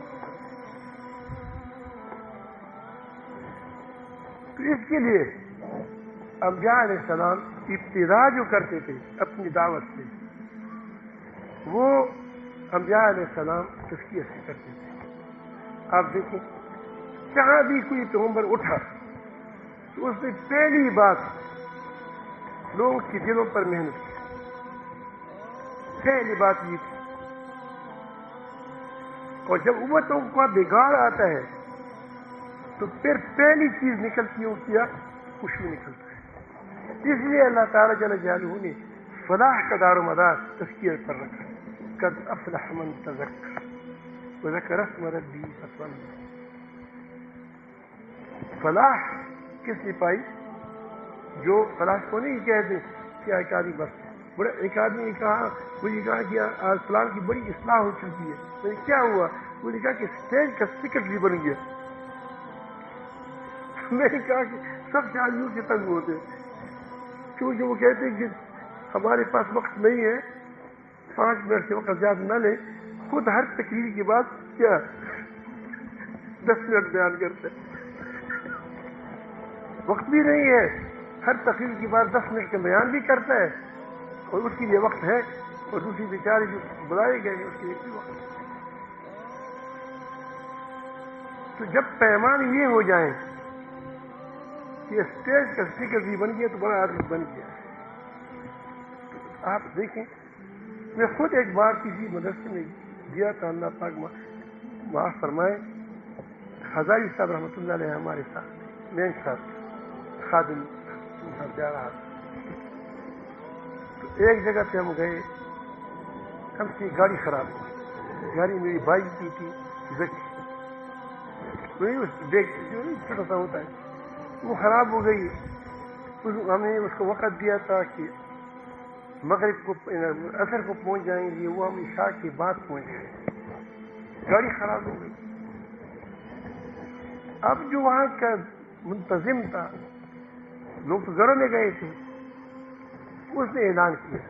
تو اس کے لیے انبیاء علیہ السلام ابتدا جو کرتے تھے اپنی دعوت سے، وہ انبیاء علیہ السلام تزکیہ سے کرتے تھے. آپ دیکھیں جہاں بھی کوئی پیغمبر اٹھا تو اس نے پہلی بات لوگوں کے دلوں پر محنت کی. پہلی بات یہ تھی. اور جب امتوں کا بگاڑ آتا ہے تو پھر پہلی چیز نکلتی ہے کیا؟ خوشی نکلتا ہے. اس لیے اللہ تعالیٰ جل جلالہ نے فلاح کا دار و مدار تزکیہ پر رکھا. قد افلح من تزکر وذکر اسم ربہ فصلی. فلاح کس نے پائی؟ جو فلاح کو نہیں کہتے کہ ایک آدمی بس بڑا، ایک آدمی نے کہا، مجھے کہا کہ آج فلان کی بڑی اصلاح ہو چکی ہے. میں کیا ہوا؟ وہ نے کہا کہ اسٹیج کا سیکرٹری بن گیا. میں نے کہا کہ سب سے آدمیوں سے تنگ ہوتے، کیونکہ وہ کہتے ہیں کہ ہمارے پاس وقت نہیں ہے، 5 منٹ سے وقت زیادہ نہ لیں. خود ہر تقریر کے بعد کیا 10 منٹ بیان کرتے، وقت بھی نہیں ہے. ہر تقریر کے بعد 10 منٹ کا بیان بھی کرتا ہے اور اس کے لیے وقت ہے، اور دوسری بیچارے جو بلائے گئے ہیں اس کے لیے بھی وقت. تو جب پیمان یہ ہو جائیں کہ اسٹیج کا اسپیکر بھی بن گیا تو بڑا آدمی بن گیا. آپ دیکھیں، میں خود ایک بار کسی مدرسے میں گیا تھا، اللہ پاک معاف فرمائے، ہزاری صاحب رحمۃ اللہ علیہ ہمارے ساتھ، مین صاحب خادم صاحب جا رہا تھا. تو ایک جگہ پہ ہم گئے، ہم کی گاڑی خراب ہو گئی. گاڑی میری بائک کی تھی، چھوٹا سا ہوتا ہے، وہ خراب ہو گئی. ہم نے اس کو وقت دیا تھا کہ مغرب کو اثر کو پہنچ جائیں گے، وہ ہم عشاء کے بعد پہنچ گئے. گاڑی خراب ہو گئی. اب جو وہاں کا منتظم تھا، لوگ تو گھروں میں گئے تھے، اس نے اعلان کیا.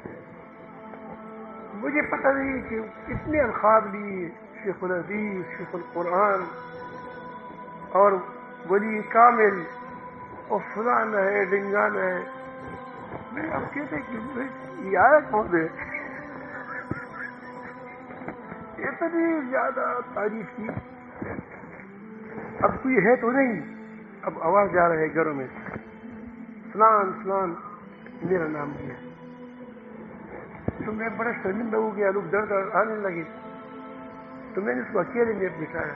مجھے پتہ نہیں کہ کتنے القاب لیے، شیخ الحدیث، شیخ القرآن اور ولی کامل اور فلانا ہے ڈنگانا ہے. میں اب کہتے کہ یہ آیا کون ہے؟ اتنی زیادہ تعریف کی. اب کوئی ہے تو نہیں، اب آواز جا رہا ہے گھروں میں، فلان فلان میرا نام دیا. تو میں بڑا شرمندہ ہو گیا، لوگ ڈر کر آنے لگے. تو میں نے اس کو اکیلے میں بٹھایا.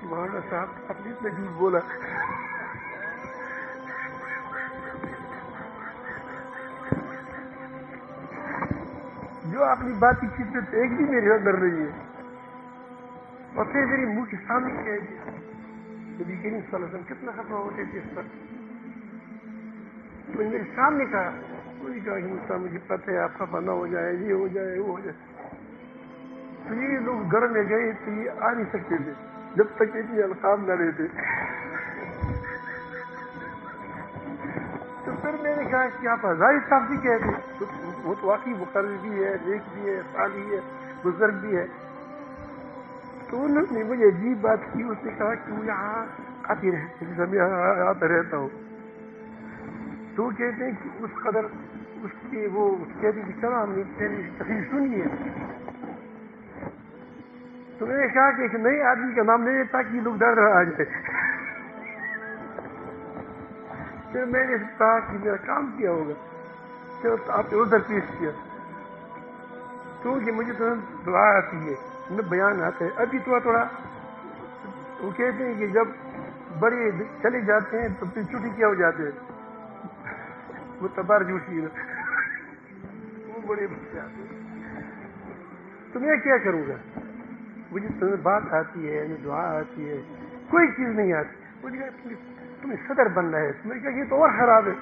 مولانا صاحب آپ نے اتنا جھوٹ بولا. جو اپنی بات کی شدت ایک بھی میرے اندر نہیں ہے. اور پھر میرے منہ کے سامنے کہہ دیا. نبی کریم صلی اللہ علیہ وسلم کتنا خفا ہوتے تھے اس پر. تو میرے سامنے کہا، کوئی کہا کہ مجھے پتہ ہے آپ خفا نہ ہو جائے، یہ ہو جائے وہ ہو جائے. تو یہ لوگ گھر میں گئے تو یہ آ نہیں سکتے تھے جب تک اتنے القاب نہ رہتے. تو پھر میں نے کہا کہ آپ ہزاری صاحب بھی کہتے، وہ تو واقعی مقرر بھی ہے، نیک بھی ہے، صالح ہے، بزرگ بھی ہے. تو انہوں نے مجھے عجیب بات کی. اس نے کہا کہ وہ یہاں آتی رہتے، جیسے میں آتا رہتا ہوں. تو کہتے ہیں کہ اس قدر اس کے وہ کہتے کہ چلو ہم نے پہلے تقریر سنی ہے. تو میں نے کہا کہ ایک نئے آدمی کا نام لے لے تاکہ لوگ ڈر رہا آ جائے. پھر میں نے کہا کہ میرا کام کیا ہوگا. پھر آپ نے ادھر پیش کیا، کیونکہ مجھے تو دعا آتی ہے نہ بیان آتا ہے. ابھی تھوڑا تھوڑا وہ کہتے ہیں کہ جب بڑے چلے جاتے ہیں تو پھر چھٹی کیا ہو جاتے ہیں، وہ تبار جوشی ہے، وہ بڑے بچے آتے ہیں. تو میں کیا کروں گا؟ مجھے تمہیں بات آتی ہے، ہمیں دعا آتی ہے، کوئی چیز نہیں آتی. مجھے کہا تمہیں صدر بننا ہے. میں نے کہا یہ تو اور خراب ہے.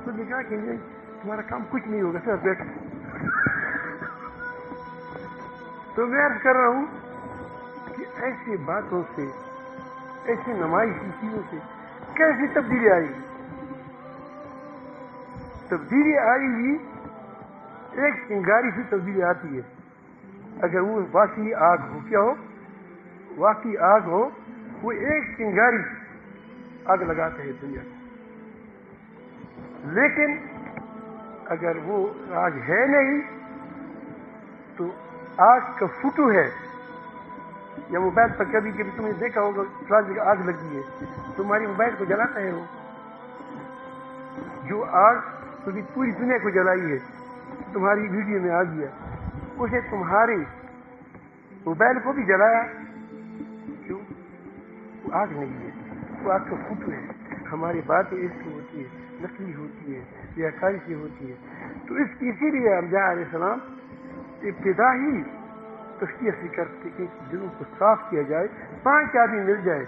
تو نے کہا کہ نہیں تمہارا کام کچھ نہیں ہوگا، صرف بیٹھو. تو میں عرض کر رہا ہوں کہ ایسی باتوں سے، ایسی نمائشی چیزوں سے کیسی تبدیلی آئے گی؟ تبدیلی آئے گی ایک چنگاری سے تبدیلی آتی ہے اگر وہ واقعی آگ ہو. کیا ہو؟ واقعی آگ ہو. وہ ایک چنگاری آگ لگاتا ہے دنیا کو. لیکن اگر وہ آگ ہے نہیں تو آگ کا فوٹو ہے. یا موبائل پر کبھی کبھی تم نے دیکھا ہوگا فلاں جگہ آگ لگی ہے، تمہاری موبائل کو جلاتا ہے وہ. جو آگ تمہیں پوری دنیا کو جلائی ہے تمہاری ویڈیو میں آ گیا، اسے تمہارے موبائل کو بھی جلایا. کیوں؟ وہ آگ نہیں ہے، وہ آگ کا فوٹو ہے. ہماری باتیں اس سے ہوتی ہے، نقلی ہوتی ہے، ریاکاری سے ہوتی ہے. تو اسی لیے انبیاء علیہ السلام ابتدا ہی تشریح سے کرتے کہ دلوں کو صاف کیا جائے. 5 آدمی مل جائے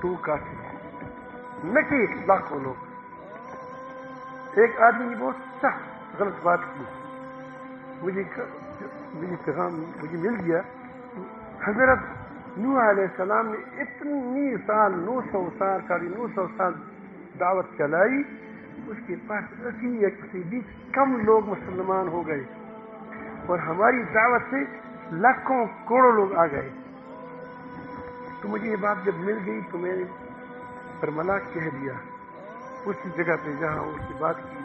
تو وہ کافی ہے، نہ کہ لاکھوں لوگ. ایک آدمی نے بہت سخت غلط بات کی، مجھے پیغام مجھے مل گیا. حضرت نوح علیہ السلام نے اتنی سال 900 سال 950 سال دعوت چلائی، اس کے پاس 80 یا کسی بھی کم لوگ مسلمان ہو گئے، اور ہماری دعوت سے لاکھوں کروڑوں لوگ آ گئے. تو مجھے یہ بات جب مل گئی تو میں نے برملا کہہ دیا اسی جگہ پہ جہاں اس کی بات کی.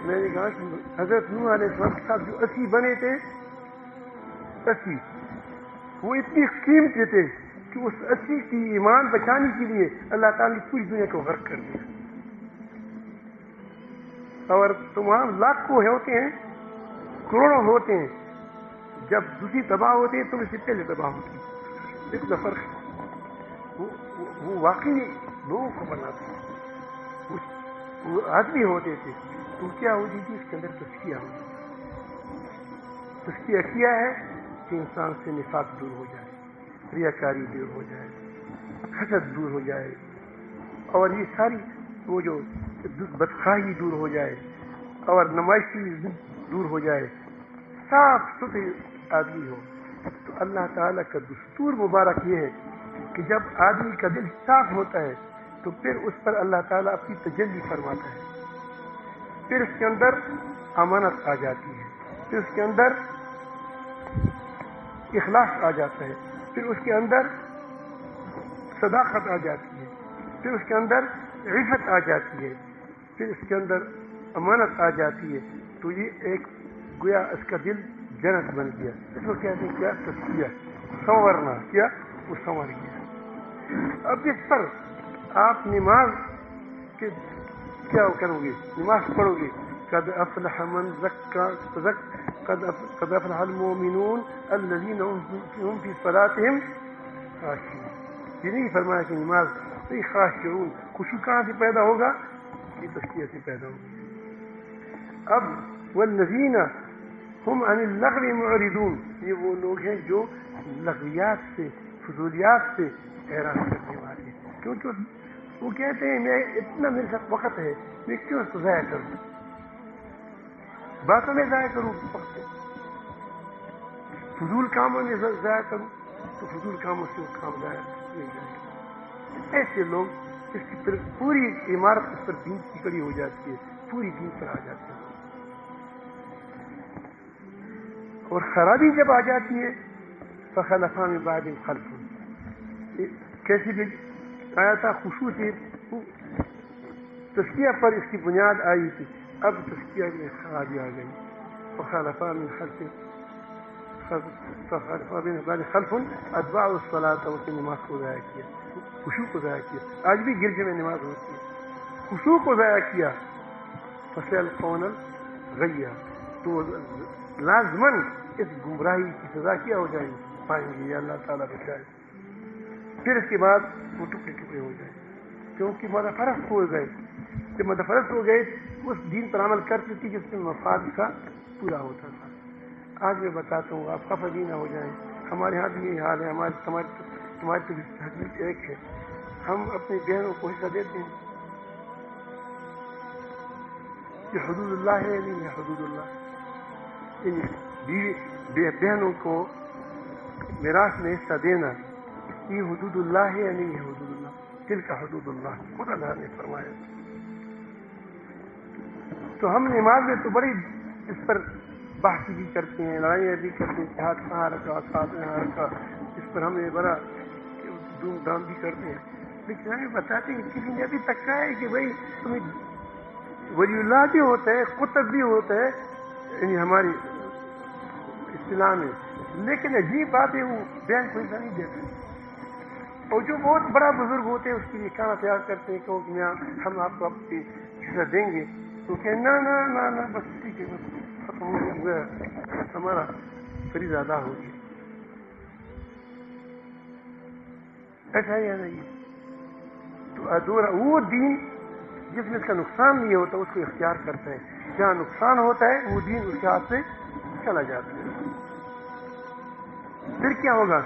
میں نے کہا کہ حضرت نوح علیہ السلام کے ساتھ جو 80 بنے تھے، 80 وہ اتنی قیمتی تھے کہ اس 80 کی ایمان بچانے کے لیے اللہ تعالیٰ نے پوری دنیا کو غرق کر دیا. اور تمام لاکھوں ہوتے ہیں، کروڑوں ہوتے ہیں، جب دوسری تباہ ہوتے ہیں تم اس سے پہلے تباہ ہوتی ہیں. اتنا فرق ہے. وہ واقعی لوگوں کو بناتے ہیں. وہ آدمی ہوتے تھے تو کیا ہوتی تھی؟ اس کے اندر تزکیہ ہوتی تھی. تزکیہ کیا ہے کہ انسان سے نفاق دور ہو جائے، ریاکاری دور ہو جائے، حسد دور ہو جائے، اور یہ ساری وہ جو بدخواہی دور ہو جائے، اور نمائشی دور ہو جائے. صاف ستھرے آدمی ہو، تو اللہ تعالیٰ کا دستور مبارک یہ ہے کہ جب آدمی کا دل صاف ہوتا ہے تو پھر اس پر اللہ تعالیٰ اپنی تجلی فرماتا ہے، پھر اس کے اندر امانت آ جاتی ہے، پھر اس کے اندر اخلاص آ جاتا ہے، پھر اس کے اندر صداقت آ جاتی ہے، پھر اس کے اندر عفت آ جاتی ہے، پھر اس کے اندر امانت آ جاتی ہے. تو یہ ایک گویا اس کا دل جنت بن گیا. اس کو کہتے ہیں کیا؟ تزکیہ، سنورنا. کیا؟ وہ سنور گیا. اب اس پر آپ نماز کے کیا کرو گے؟ نماز پڑھو گے. قد افلح من قد افلح المؤمنون الذين هم في صلاتهم خاشعون. یہ نہیں فرمایا کہ نماز نہیں، خاشعون. خشوع کہاں سے پیدا ہوگا؟ یہ تزکیہ سے پیدا ہوگا. اب والذین هم عن اللغو معرضون، یہ وہ لوگ ہیں جو لغویات سے، فضولیات سے اعراض کرنے والے ہیں. کیونکہ وہ کہتے ہیں میں اتنا میرے ساتھ وقت ہے، میں کیوں اس کو ضائع کروں؟ باتوں میں ضائع کروں وقت، فضول کاموں میں ضائع کروں تو فضول کاموں سے وہ کام ضائع نہیں کرے. ایسے لوگ اس کی پھر پوری عمارت اس پر دین کی کڑی ہو جاتی ہے، پوری دین پر آ جاتی ہے. اور خرابی جب آ جاتی ہے فخلف من بعدهم خلف، کیسی بھی آیا تھا خشوع سے تزکیہ پر اس کی بنیاد آئی تھی، اب تزکیہ میں خرابی آ گئی. فخلف من بعد خلف اتبعوا الصلاۃ، وہ نماز کو ضائع کیا، خشوع کو ضائع کیا. آج بھی گرجے میں نماز ہوتی ہے، خشوع کو ضائع کیا. فسيلقون الغی، تو لازماً اس گمراہی کی سزا کیا ہو جائے گی، پائیں گے. یہ اللہ تعالیٰ بچائے. پھر اس کے بعد وہ ٹکڑے ٹکڑے ہو جائیں، کیونکہ مدفرست ہو گئے. جب مدفرست ہو گئے اس دین پر عمل کرتی تھی جس میں مفاد کا پورا ہوتا تھا. آج میں بتاتا ہوں، آپ خفگی نہ ہو جائیں. ہمارے ہاں بھی یہ حال ہے. تمہاری تو حدیث ایک ہے، ہم اپنی بہنوں کو حصہ دیتے ہیں. یہ حدود اللہ ہے نہیں ہے؟ حدود اللہ بہنوں کو میراث میں حصہ دینا، یہ حدود اللہ ہے یا نہیں ہے؟ حدود اللہ. دل کا حدود اللہ خود اللہ نے فرمایا. تو ہم نماز میں تو بڑی اس پر بحث بھی کرتے ہیں، لڑائیاں بھی کرتے ہیں کہ ہاتھ کہاں رکھا، ساتھ کہاں رکھا. اس پر ہمیں بڑا دھوم دھام بھی کرتے ہیں. لیکن ہمیں بتاتے ہیں کسی نے ابھی تک کہا ہے کہ بھائی تمہیں ولی اللہ بھی ہوتا ہے، قطب بھی ہوتا ہے، یعنی ہماری اصطلاح میں. لیکن عجیب بات ہے وہ بیان کو ایسا نہیں دیتا. اور جو بہت بڑا بزرگ ہوتے ہیں اس کے لیے کھانا تیار کرتے ہیں کہ ہم آپ کو اپنی حصہ دیں گے، تو کہ نہ نہ نہ نہ بس ٹھیک ہے، بس ختم ہو گیا، ہمارا فریضہ ادا ہو گیا. ایسا ہی ہے نہیں. تو وہ دین جس میں اس کا نقصان نہیں ہوتا اس کو اختیار کرتا ہے، جہاں نقصان ہوتا ہے وہ دین اس کے ہاتھ سے چلا جاتا ہے. پھر کیا ہوگا؟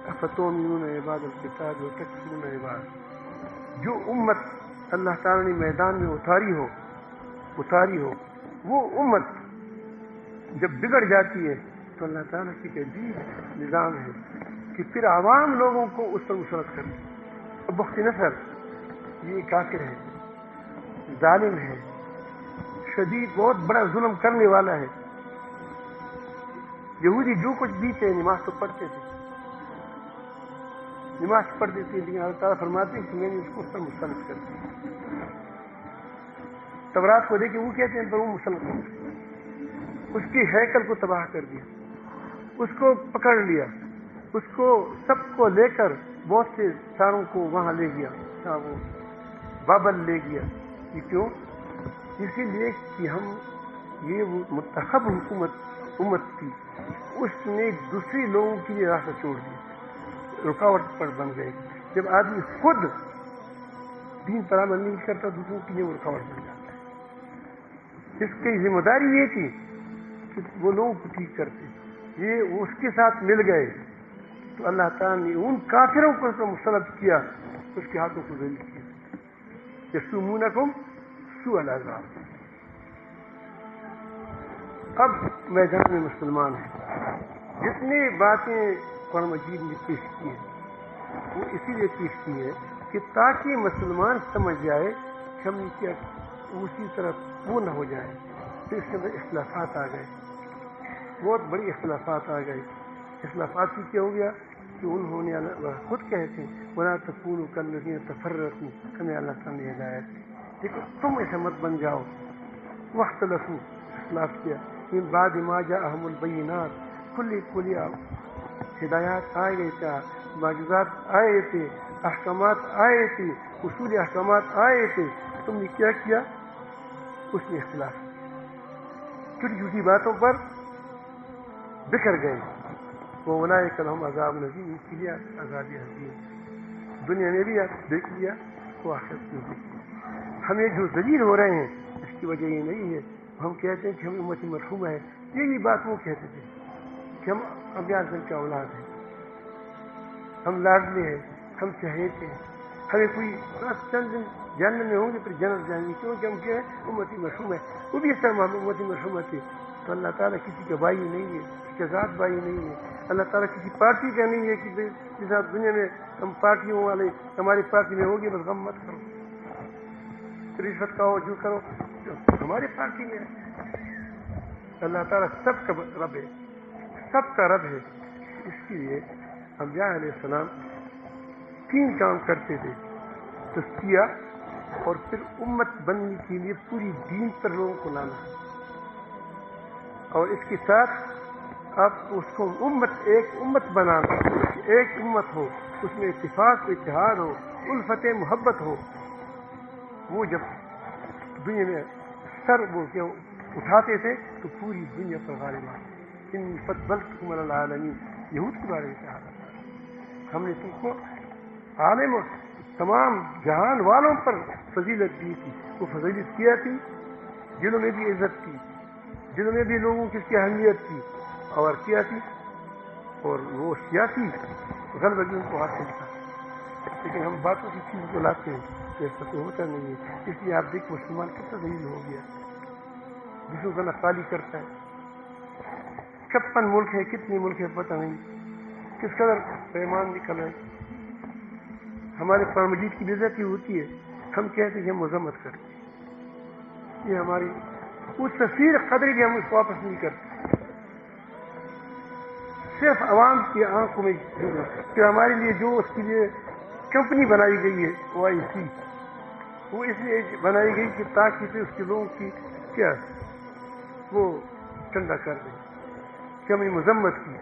افتؤمنون عباد الکتاب وتکفرون عباد. جو امت اللہ تعالیٰ نے میدان میں اتاری ہو وہ امت جب بگڑ جاتی ہے تو اللہ تعالیٰ کی عجیب نظام ہے کہ پھر عوام لوگوں کو اس پر مسلط کرتے. اب بخت نصر یہ کافر ہے، ظالم ہے، شدید بہت بڑا ظلم کرنے والا ہے. یہودی جو کچھ بھی تھے نماز تو پڑھتے تھے، نماز پڑھتے تھے، لیکن اللہ تعالیٰ فرماتے ہیں کہ میں نے اس کو اس پر مسلط کر دیا. تورات کو دیکھیں وہ کہتے ہیں پر وہ مسلط کر دیا، اس کی ہیکل کو تباہ کر دیا، اس کو پکڑ لیا، اس کو سب کو لے کر بہت سے ساروں کو وہاں لے گیا، وہ بابل لے گیا. یہ کیوں؟ اسی لیے کہ ہم یہ وہ منتخب امت تھی، اس نے دوسری لوگوں کے لیے راستہ چھوڑ دیا، رکاوٹ پر بن گئے. جب آدمی خود دین پر عمل نہیں کرتا دوسروں کے لیے وہ رکاوٹ بن جاتا ہے. اس کی ذمہ داری یہ تھی کہ وہ لوگوں کو ٹھیک کرتے، یہ اس کے ساتھ مل گئے تو اللہ تعالیٰ نے ان کافروں کو اس پر مسلط کیا، اس کے ہاتھوں کو ذلیل کیا. یسومونکم سوء العذاب. اب میدان میں مسلمان ہیں، جتنی باتیں قرآن مجید نے پیش کی ہیں وہ اسی لیے پیش کی ہے کہ تاکہ مسلمان سمجھ جائے کہ ہم کیا اسی طرح وہ نہ ہو جائے. تو اس کے اندر اختلافات آ گئے, بہت بڑی اختلافات آ گئی. اختلافات کی کیا ہو گیا کہ انہوں نے خود کہتے ہیں وَلَا تَكُونُوا كَالَّذِينَ تَفَرَّقُوا, ہمیں اللہ تعالیٰ نے ہدایت دی لیکن تم ایسے مت بن جاؤ. وَاخْتَلَفُوا, اختلاف کیا. مِن بَعْدِ مَا جَاءَهُمُ الْبَيِّنَاتُ, کھلی ہدایات آ گئی تھا, معجزات آئے تھے, احکامات آئے تھے, اصول احکامات آئے تھے. تم نے کیا کیا؟ اس میں اختلاف, چھوٹی چھوٹی باتوں پر بکھر گئے. وہ اولئک لہم عذاب عظیم, اس کے لیے عذاب عظیم دنیا میں بھی دیکھ لیا وہ آخرت میں دیکھ لیا. ہمیں جو ذلیل ہو رہے ہیں اس کی وجہ یہ نہیں ہے ہم کہتے ہیں کہ ہم امت مرحومہ ہے. یہی بات وہ کہتے تھے کہ ہم انبیاء کا اولاد ہیں, ہم لاڈلے ہیں, ہم چہیتے ہیں, ہمیں کوئی چند دن جنت میں ہوں گے پھر جنت جائیں گے کیونکہ ہم کیا ہے امتی مرحوم ہے. وہ بھی اس طرح امتی مرحوم تھے. تو اللہ تعالیٰ کسی کا بھائی نہیں ہے, اس کا ذات بھائی نہیں ہے. اللہ تعالیٰ کسی پارٹی کا نہیں ہے کہ جیسا دنیا میں ہم پارٹیوں والے ہماری پارٹی میں ہوگی بس غم مت کرو, رشوت کھاؤ, جو کرو, ہماری پارٹی میں ہے. اللہ تعالیٰ سب کا رب ہے, سب کا رب ہے. اس کے لیے انبیاء علیہ السلام 3 کام کرتے تھے, تزکیہ, اور پھر امت بننے کے لیے پوری دین پر لوگوں کو لانا, اور اس کے ساتھ آپ اس کو ایک امت بنانا, ایک امت ہو, اس میں اتفاق اتحاد ہو, الفت محبت ہو. وہ جب دنیا میں سر وہ کیا اٹھاتے تھے تو پوری دنیا پر غالب آتے. ان فضلتکم علی العالمین, یہود کے بارے میں کہا, ہم نے تم کو عالم تمام جہان والوں پر فضیلت دی تھی. وہ فضیلت کیا تھی جنہوں نے بھی عزت کی, جنہوں نے بھی لوگوں کی اس کی اہمیت کی, اور کیا تھی, اور وہ سیاسی غلبہ بھی ان کو حاصل تھا. لیکن ہم باتوں کی چیز کو لاتے ہیں ایسا تو ہوتا نہیں ہے. اس لیے آپ دیکھ مسلمان کتنا ذلیل ہو گیا, دوسروں کا نقالی کرتا ہے. 56 ملک ہے, کتنے ملک ہے پتہ نہیں, کس قدر پیمان نکل رہے. ہمارے قرآن مجید کی بےعزتی ہوتی ہے, ہم کہتے ہیں ہم مذمت کرتے ہیں. یہ ہماری وہ سفیر قدر بھی ہم اس کو واپس نہیں کرتے. صرف عوام کی آنکھوں میں کہ ہمارے لیے جو اس کے لیے کمپنی بنائی گئی ہے OIC, وہ اس لیے بنائی گئی کہ تاکہ پھر اس کے لوگوں کی کیا وہ ٹھنڈا کر دیں کہ ہم نے مذمت کی.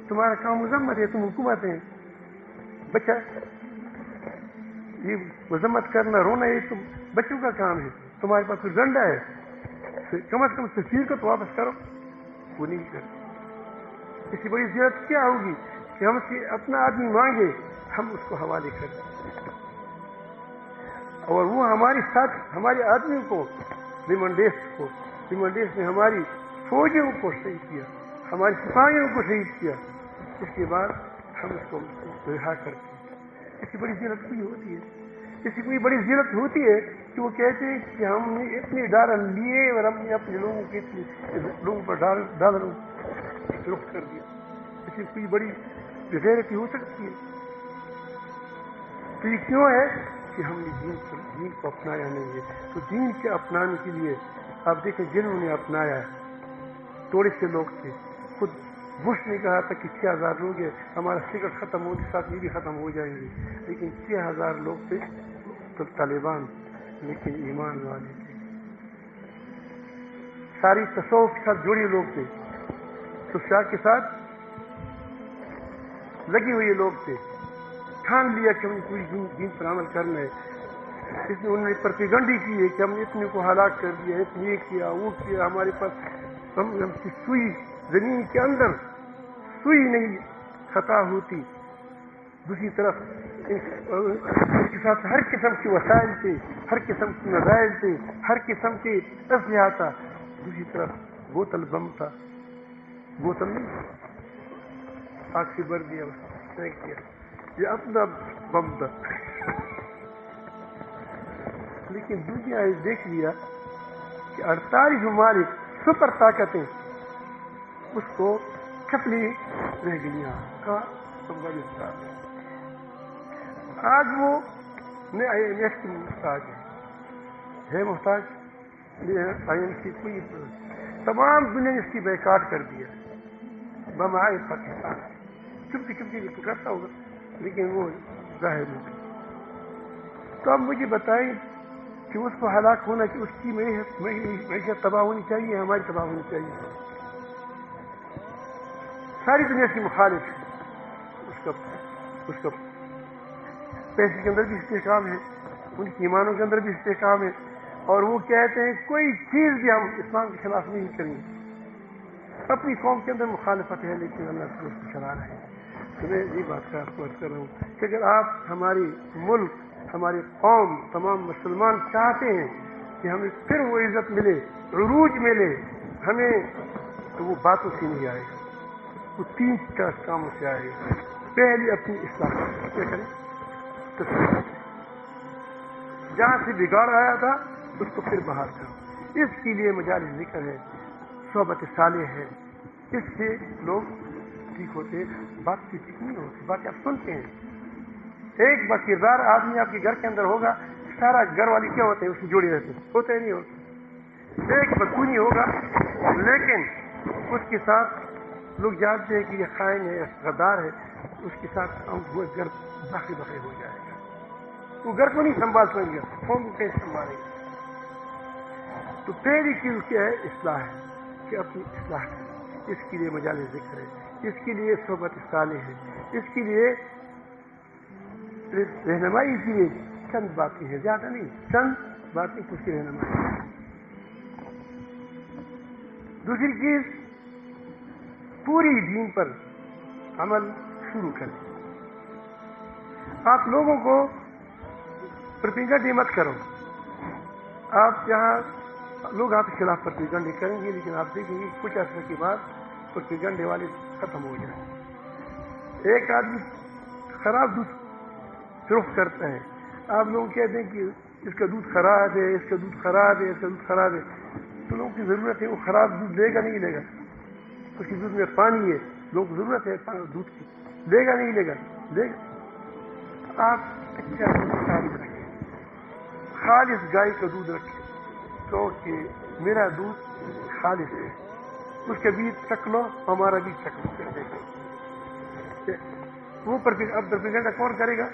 تمہارا کام مذمت ہے, تم حکومت ہیں. بچہ یہ مذمت کرنا, رونا, یہ تم بچوں کا کام ہے. تمہارے پاس کوئی ڈنڈا ہے, کم از کم سفیر کو تو واپس کرو. وہ نہیں کرتے. اس کی بڑی ضرورت کیا ہوگی کہ ہم سے اپنا آدمی مانگے, ہم اس کو حوالے کر دیں, اور وہ ہمارے ساتھ ہمارے آدمیوں کو ریمنڈیس میں ہماری فوجیوں کو شہید کیا, ہمارے سپاہیوں کو شہید کیا. اس کے بعد ہم اس کو رہا کرتے ہیں. اس کی بڑی ضرورت کوئی ہوتی ہے, اس کی کوئی بڑی ضرورت ہوتی ہے کہ وہ کہتے ہیں کہ ہم نے اتنے ڈالر لیے اور ہم نے اپنے لوگوں کے لوگوں پر ڈالر رخ کر دیا. اس کی کوئی بڑی غیرتی ہو سکتی ہے؟ تو یہ کیوں ہے کہ ہم نے دین کو اپنایا نہیں ہے. تو دین کے اپنانے کے لیے آپ دیکھیں جنہوں نے اپنایا ہے تھوڑے سے لوگ تھے. خود بش نے کہا تھا کہ 6000 لوگ ہیں, ہمارا سگریٹ ختم ہونے کے ساتھ یہ بھی ختم ہو جائیں گے. لیکن 6000 لوگ تھے تو طالبان, لیکن ایمان والے تھے, ساری تصوف کے ساتھ جڑے لوگ تھے, صوفیاء کے ساتھ لگے ہوئے لوگ تھے. ٹھان لیا کہ ہم نے پوری دین پر عمل کرنا ہے. اس میں انہوں نے پرپیگنڈی کی ہے کہ ہم نے اتنے کو ہلاک کر دیا, اتنے یہ کیا, وہ کیا, ہمارے پاس ہم کی سوئی زمین کے اندر سوئی نہیں خطا ہوتی. دوسری طرف اس کے ساتھ ہر قسم کے وسائل تھے, ہر قسم کے نظائر تھے, ہر قسم کے اسلحہ تھا. دوسری طرف بوتل بم تھا, بوتل نہیں آگ سے بھر دیا, پھینک دیا, یہ اپنا بم تھا. لیکن دنیا نے دیکھ لیا کہ 48 ممالک سپر طاقتیں اس کو چپلی رہ گئی کا سب کا استاد آج وہ IMF کی محتاج ہے محتاج IMF کی کوئی تمام دنیا نے اس کی بیکاٹ کر دیا بمائے پاکستان چپتی چپتی تو کرتا ہوگا لیکن وہ ظاہر نہیں. تو اب مجھے بتائیں کہ اس کو ہلاک ہونا کہ اس کی معیشت تباہ ہونی چاہیے ہماری تباہ ہونی چاہیے. ساری دنیا کی مخالف ہے اس کا پیسے کے اندر بھی استحکام ہے ان کی ایمانوں کے اندر بھی استحکام ہے اور وہ کہتے ہیں کوئی چیز بھی ہم اسلام کے خلاف نہیں کریں گے. اپنی قوم کے اندر مخالفت ہے لیکن اللہ تعالیٰ اس کو چلا رہے ہیں. تو میں یہ بات آپ کو عرض کر رہا ہوں کہ اگر آپ ہماری ملک ہماری قوم تمام مسلمان چاہتے ہیں کہ ہمیں پھر وہ عزت ملے عروج ملے ہمیں تو وہ باتوں سے نہیں آئے گا وہ 3 کاموں سے آئے گا. پہلے اپنی اصلاح کیا کریں جہاں سے بگاڑ آیا تھا اس کو پھر بحال کرو. اس کے لیے مجالس ذکر ہے صحبت صالح ہے اس سے لوگ ٹھیک ہوتے بات کی ٹھیک نہیں ہوتی بات آپ سنتے ہیں. ایک با کردار آدمی آپ کے گھر کے اندر ہوگا سارا گھر والی کیا ہوتے ہیں اس سے جڑے رہتے ہوتے نہیں ہوتے. ایک بدگونی ہوگا لیکن اس کے ساتھ لوگ جانتے ہیں کہ یہ خائن ہے غدار ہے اس کے ساتھ وہ گھر باقی بخیر ہو جائے گا. وہ گھر کو نہیں سنبھال سکیں گے قوم کو کیسے سنبھالے گا. تو پہلی چیز کیا ہے اصلاح ہے کہ اپنی اصلاح کریں. اس کے لیے مجالس ذکر ہے اس کے لیے صحبت صالح ہے اس کے لیے رہنمائی کے لیے چند باتیں ہیں زیادہ نہیں چند باتیں کچھ کی رہنمائی. دوسری چیز پوری دین پر عمل شروع کریں. آپ لوگوں کو پروپیگنڈا مت کرو. آپ یہاں لوگ آپ کے خلاف پروپیگنڈے کریں گے لیکن آپ دیکھیں گے کچھ عرصے کے بعد پروپیگنڈے والے ختم ہو جائیں. ایک آدمی خراب دودھ فروخت کرتا ہے آپ لوگ کہتے ہیں کہ اس کا دودھ خراب ہے اس کا دودھ خراب ہے اس کا دودھ خراب ہے. تو لوگوں کی ضرورت ہے وہ خراب دودھ لے گا نہیں لے گا. اس کی دودھ میں پانی ہے لوگوں کو ضرورت ہے دودھ کی لے گا نہیں لے گا لے گا. آپ اچھا دودھ رکھیں خالص گائے کا دودھ رکھیں تو کہ میرا دودھ خالص ہے. اس کا بیج چکھ لو ہمارا بیج چکھ لو. وہ اب پروپیگنڈا کون کرے گا؟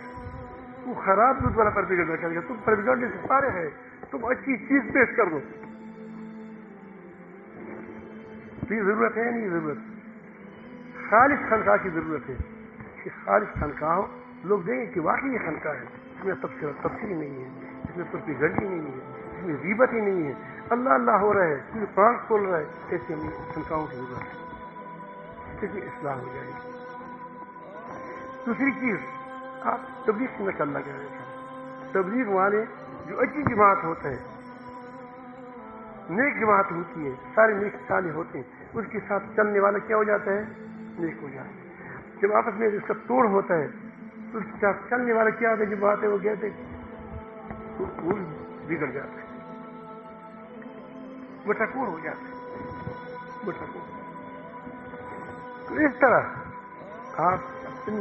وہ خراب دودھ والا پروپیگنڈا کرے گا. تم پروپیگنڈے سے پارے ہے تم اچھی چیز پیش کر دو. یہ ضرورت ہے نہیں ضرورت خالص خانقاہ کی ضرورت ہے کہ خالص خانقاہ لوگ دیکھیں کہ واقعی یہ خانقاہ ہے اس میں تفصیل نہیں ہے اس میں پروپیگنڈی نہیں ہے اس میں غیبت ہی نہیں ہے اللہ اللہ ہو رہا ہے پورے قرآن کھول رہا ہے. ایسے ہمیں خانقاہوں کی ضرورت ہے اس میں اصلاح ہو جائے گی. دوسری چیز آپ تبلیغ سے نہ کرنا چاہیں گے. تبلیغ والے جو اچھی جماعت ہوتا ہے نیک جماعت ہوتی ہے سارے نیک صالح ہوتے ہیں اس کے ساتھ چلنے والا کیا ہو جاتا ہے نیک ہو جاتا ہے. جب آپس میں اس کا توڑ ہوتا ہے تو اس کے ساتھ چلنے والا کیا ہوتا ہے جو بات ہے وہ کہتے وہ بگڑ جاتا ہے بٹکور ہو جاتا ہے بٹکور. تو اس طرح آپ اپنی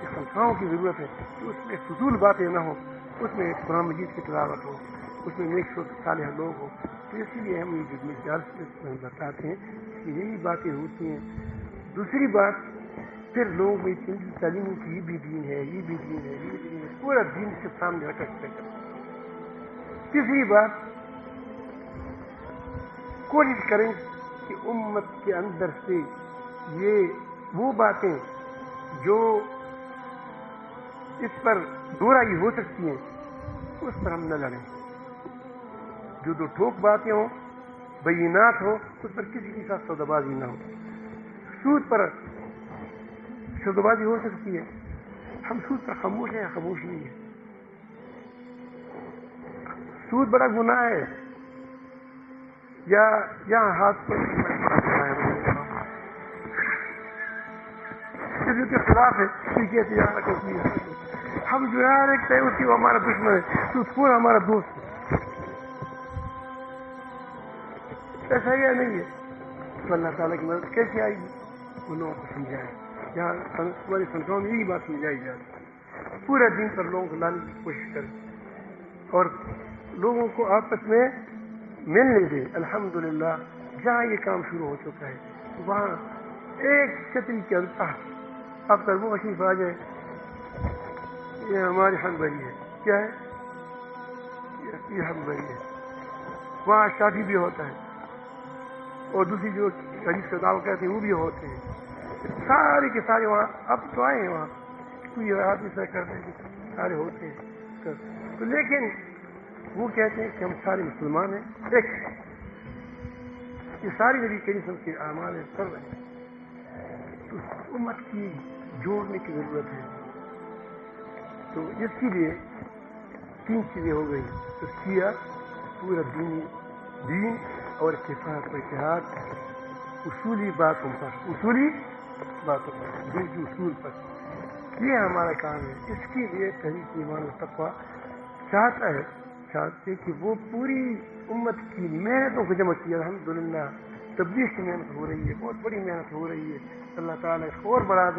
خانقاہوں کی ضرورت ہے کہ اس میں فضول باتیں نہ ہوں اس میں قرآن مجید کی تلاوت ہو اس میں نیک صالح لوگ ہو. تو اسی لیے ہم یہ جو بتاتے ہیں کہ یہی باتیں ہوتی ہیں. دوسری بات پھر لوگ میں تعلیم کی یہ بھی دین ہے یہ بھی دین ہے یہ بھی دین ہے پورا دین کے سامنے رکھتے ہیں. تیسری بات کوشش کریں کہ امت کے اندر سے یہ وہ باتیں جو اس پر دورائی ہو سکتی ہیں اس پر ہم نہ لڑیں. جو دو ٹھوک باتیں ہوں بینات ہو اس پر کسی کے ساتھ سودا بازی نہ ہو. سود پر سودا بازی ہو سکتی ہے ہم سود پر خاموش ہیں یا خاموش نہیں ہے. سود بڑا گناہ ہے یا یہاں ہاتھ پر کسی کے خلاف ہے ٹھیک ہے ہم جو ہے دیکھتے ہیں اس کی وہ ہمارا دشمن ہے سود خور ہمارا دوست ہے. ایسا یا نہیں ہے تو اللہ تعالیٰ کی مدد کیسے آئے گی؟ ان لوگوں کو سمجھائیں. یہاں ہماری سنتوں میں یہی بات سمجھائی جاتی ہے. پورا دن پر لوگوں کو لانے کی کوشش کریں اور لوگوں کو آپس میں ملنے دیں. الحمدللہ جہاں یہ کام شروع ہو چکا ہے وہاں ایک چھتری کے انتہا اب تک وہ شریف آ جائے. یہ ہماری ہمبری ہے. کیا ہے یہ ہمبری ہے. وہاں شادی بھی ہوتا ہے اور دوسری جو حدیث کا دعویٰ کہتے ہیں وہ بھی ہوتے ہیں. سارے کے سارے وہاں اب تو آئے ہیں. وہاں کوئی آدمی سے کرتے ہیں سارے ہوتے ہیں تو لیکن وہ کہتے ہیں کہ ہم سارے مسلمان ہیں. ایک یہ ساری نبی کریم صلی اللہ علیہ وسلم کے اعمال کر رہے ہیں تو امت کی جوڑنے کی ضرورت ہے. تو اس کے لیے 3 چیزیں ہو گئی. تزکیہ پورا دین اور اتفاق و اتحاد اصولی باتوں پر دین کے اصول پر. یہ ہمارا کام ہے. اس کے لیے تحریک ایمان و تقویٰ چاہتے کہ وہ پوری امت کی محنتوں کو جمع کیا. الحمدللہ تبلیغ کی محنت ہو رہی ہے, بہت بڑی محنت ہو رہی ہے. اللہ تعالیٰ اس کو اور بڑھا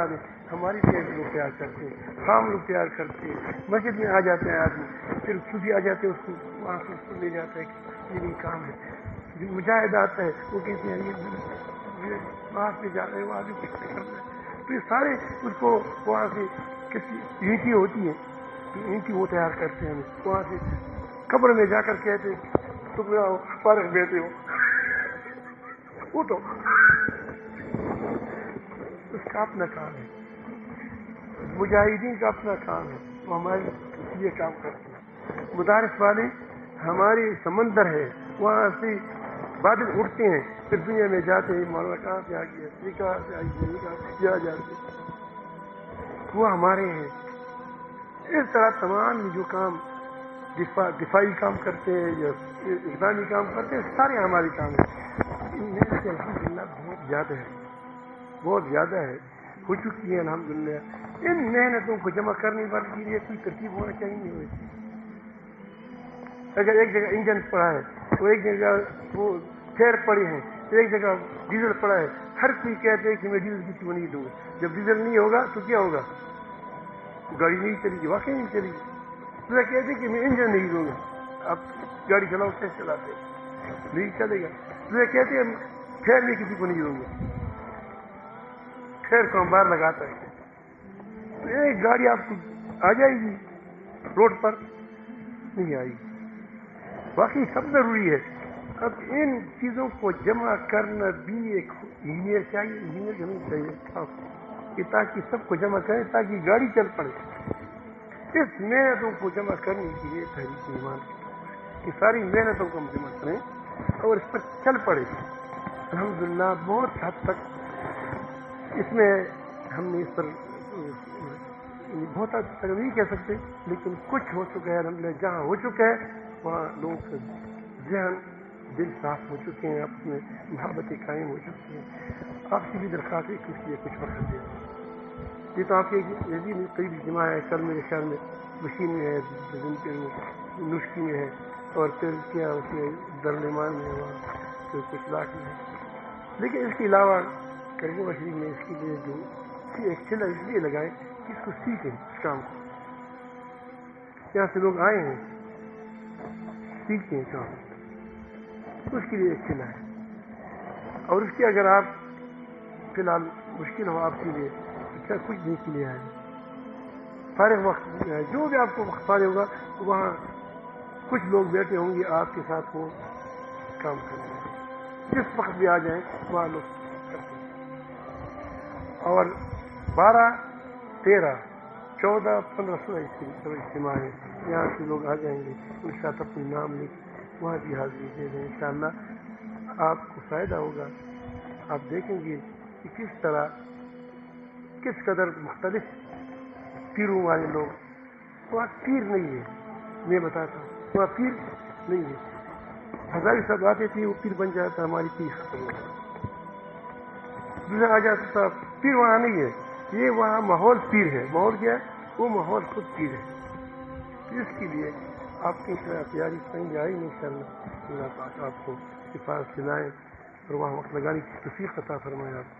دے. ہماری طرف لوگ پیار کرتے ہیں, خام لوگ پیار کرتے ہیں. مسجد میں آ جاتے ہیں آدمی, پھر صوفی آ جاتے ہیں اس کو وہاں سے اس کو لے جاتا ہے کہ یہ نہیں کام ہے. مجاہد آتا ہے وہ کہتے ہیں یہ وہاں سے جا رہے ہیں وہاں سے کچھ کر رہے ہیں. تو یہ سارے اس کو وہاں سے کسی اینٹیں ہوتی ہیں اینٹیں وہ تیار کرتے ہیں. وہاں سے قبر میں جا کر کہتے ہیں تم فارغ بیٹھے ہو اٹھو. اس کا اپنا کام ہے. مجاہدین کا اپنا کام ہے. وہ ہمارے یہ کام کرتے ہیں. مدارس والے ہمارے سمندر ہے, وہاں سے بادل اٹھتے ہیں, پھر دنیا میں جاتے ہیں مولانا کہاں سے آ گیا, یہ کہاں سے آئی ہے, یہ کہاں سے آ جاتے ہیں. وہ ہمارے ہیں. اس طرح تمام جو کام دفاعی کام کرتے ہیں یا اقدامی کام کرتے ہیں سارے ہمارے کام ہیں. ان میں سے الحمدللہ بہت زیادہ ہے ہو چکی ہے. الحمدللہ ان محنتوں کو جمع کرنے والے کے لیے کوئی ترتیب ہونا چاہیے. ویسے اگر ایک جگہ انجن پڑا ہے تو ایک جگہ وہ ٹائر پڑے ہیں, ایک جگہ ڈیزل پڑا ہے, ہر کوئی کہتے ہیں کہ میں ڈیزل کسی کو نہیں دوں گا. جب ڈیزل نہیں ہوگا تو کیا ہوگا؟ گاڑی نہیں چلے گی, واقعی نہیں چلے گی. تو کہتے ہیں کہ میں انجن نہیں دوں گا. اب گاڑی چلاؤ کیسے چلاتے نہیں چلے گا. تو کہتے ہیں ٹائر میں کسی کو نہیں دوں گا. ٹائر کو ہم باہر لگاتا ہے تو ایک گاڑی آپ کو آ جائے گی, روڈ پر نہیں آئے گی. باقی سب ضروری ہے. اب ان چیزوں کو جمع کرنا بھی ایک انجینئر چاہیے, انجینئر ہمیں چاہیے کہ تاکہ سب کو جمع کریں تاکہ گاڑی چل پڑے. اس محنتوں کو جمع کرنے کے لیے تحریک ایمان کی ساری محنتوں کو ہم جمع کریں اور اس پر چل پڑے. الحمدللہ بہت حد تک اس میں ہم نے اس پر بہت حد تک نہیں کہہ سکتے, لیکن کچھ ہو چکا ہے. الحمدللہ جہاں ہو چکا ہے وہاں لوگوں کے ذہن دل صاف ہو چکے ہیں, اپنے محبتیں قائم ہو چکی ہیں. آپ کی بھی درخواست ہے کہ اس لیے کچھ وقت دیں. یہ تو آپ کے قریبی جمع ہے. کل میرے خیال میں مشین میں ہے, نسخی میں ہے, اور پھر کیا اس میں درلمان میں ہے, پھر کچھ لاکھ میں ہے. لیکن اس کے علاوہ کریم شریف میں اس کے لیے جو ایک چلا اس لیے لگائے کہ اس کو سیکھیں. اس کام کو یہاں سے لوگ آئے ہیں سیکھتے ہیں کام, اس کے لیے ایک چلا ہے. اور اس کی اگر آپ فی الحال مشکل ہو آپ کے لیے اچھا کچھ نہیں کے لیے آئے, فارغ وقت جو بھی آپ کو وقت فارغ ہوگا وہاں کچھ لوگ بیٹھے ہوں گے آپ کے ساتھ, وہ کام کریں گے. جس وقت بھی آ جائیں وہاں لوگ کرتے ہیں. اور 12, 13, 14, 15, 16 اجتماع ہے. یہاں سے لوگ آ جائیں گے ان کے ساتھ اپنے نام لکھ وہاں بھی حاضری دے دیں. انشاءاللہ آپ کو فائدہ ہوگا. آپ دیکھیں گے کہ کس قدر مختلف پیروں والے لوگ. وہاں پیر نہیں ہے, میں بتاتا ہوں وہاں پیر نہیں ہے. ہزاری صاحب آتے تھے وہ پیر بن جاتا, ہماری پیر ختم ہو جاتا. دوسرا آ جاتا تھا پیر وہاں نہیں ہے. یہ وہاں ماحول پیر ہے. ماحول کیا ہے؟ وہ ماحول خود پیر ہے. اس کے لیے آپ کی تیاری سمجھ آئی ان شاء اللہ. اللہ پاک آپ کو حفاظت دلائیں اور وہاں وقت لگانے کی توفیق عطا فرمائے. آپ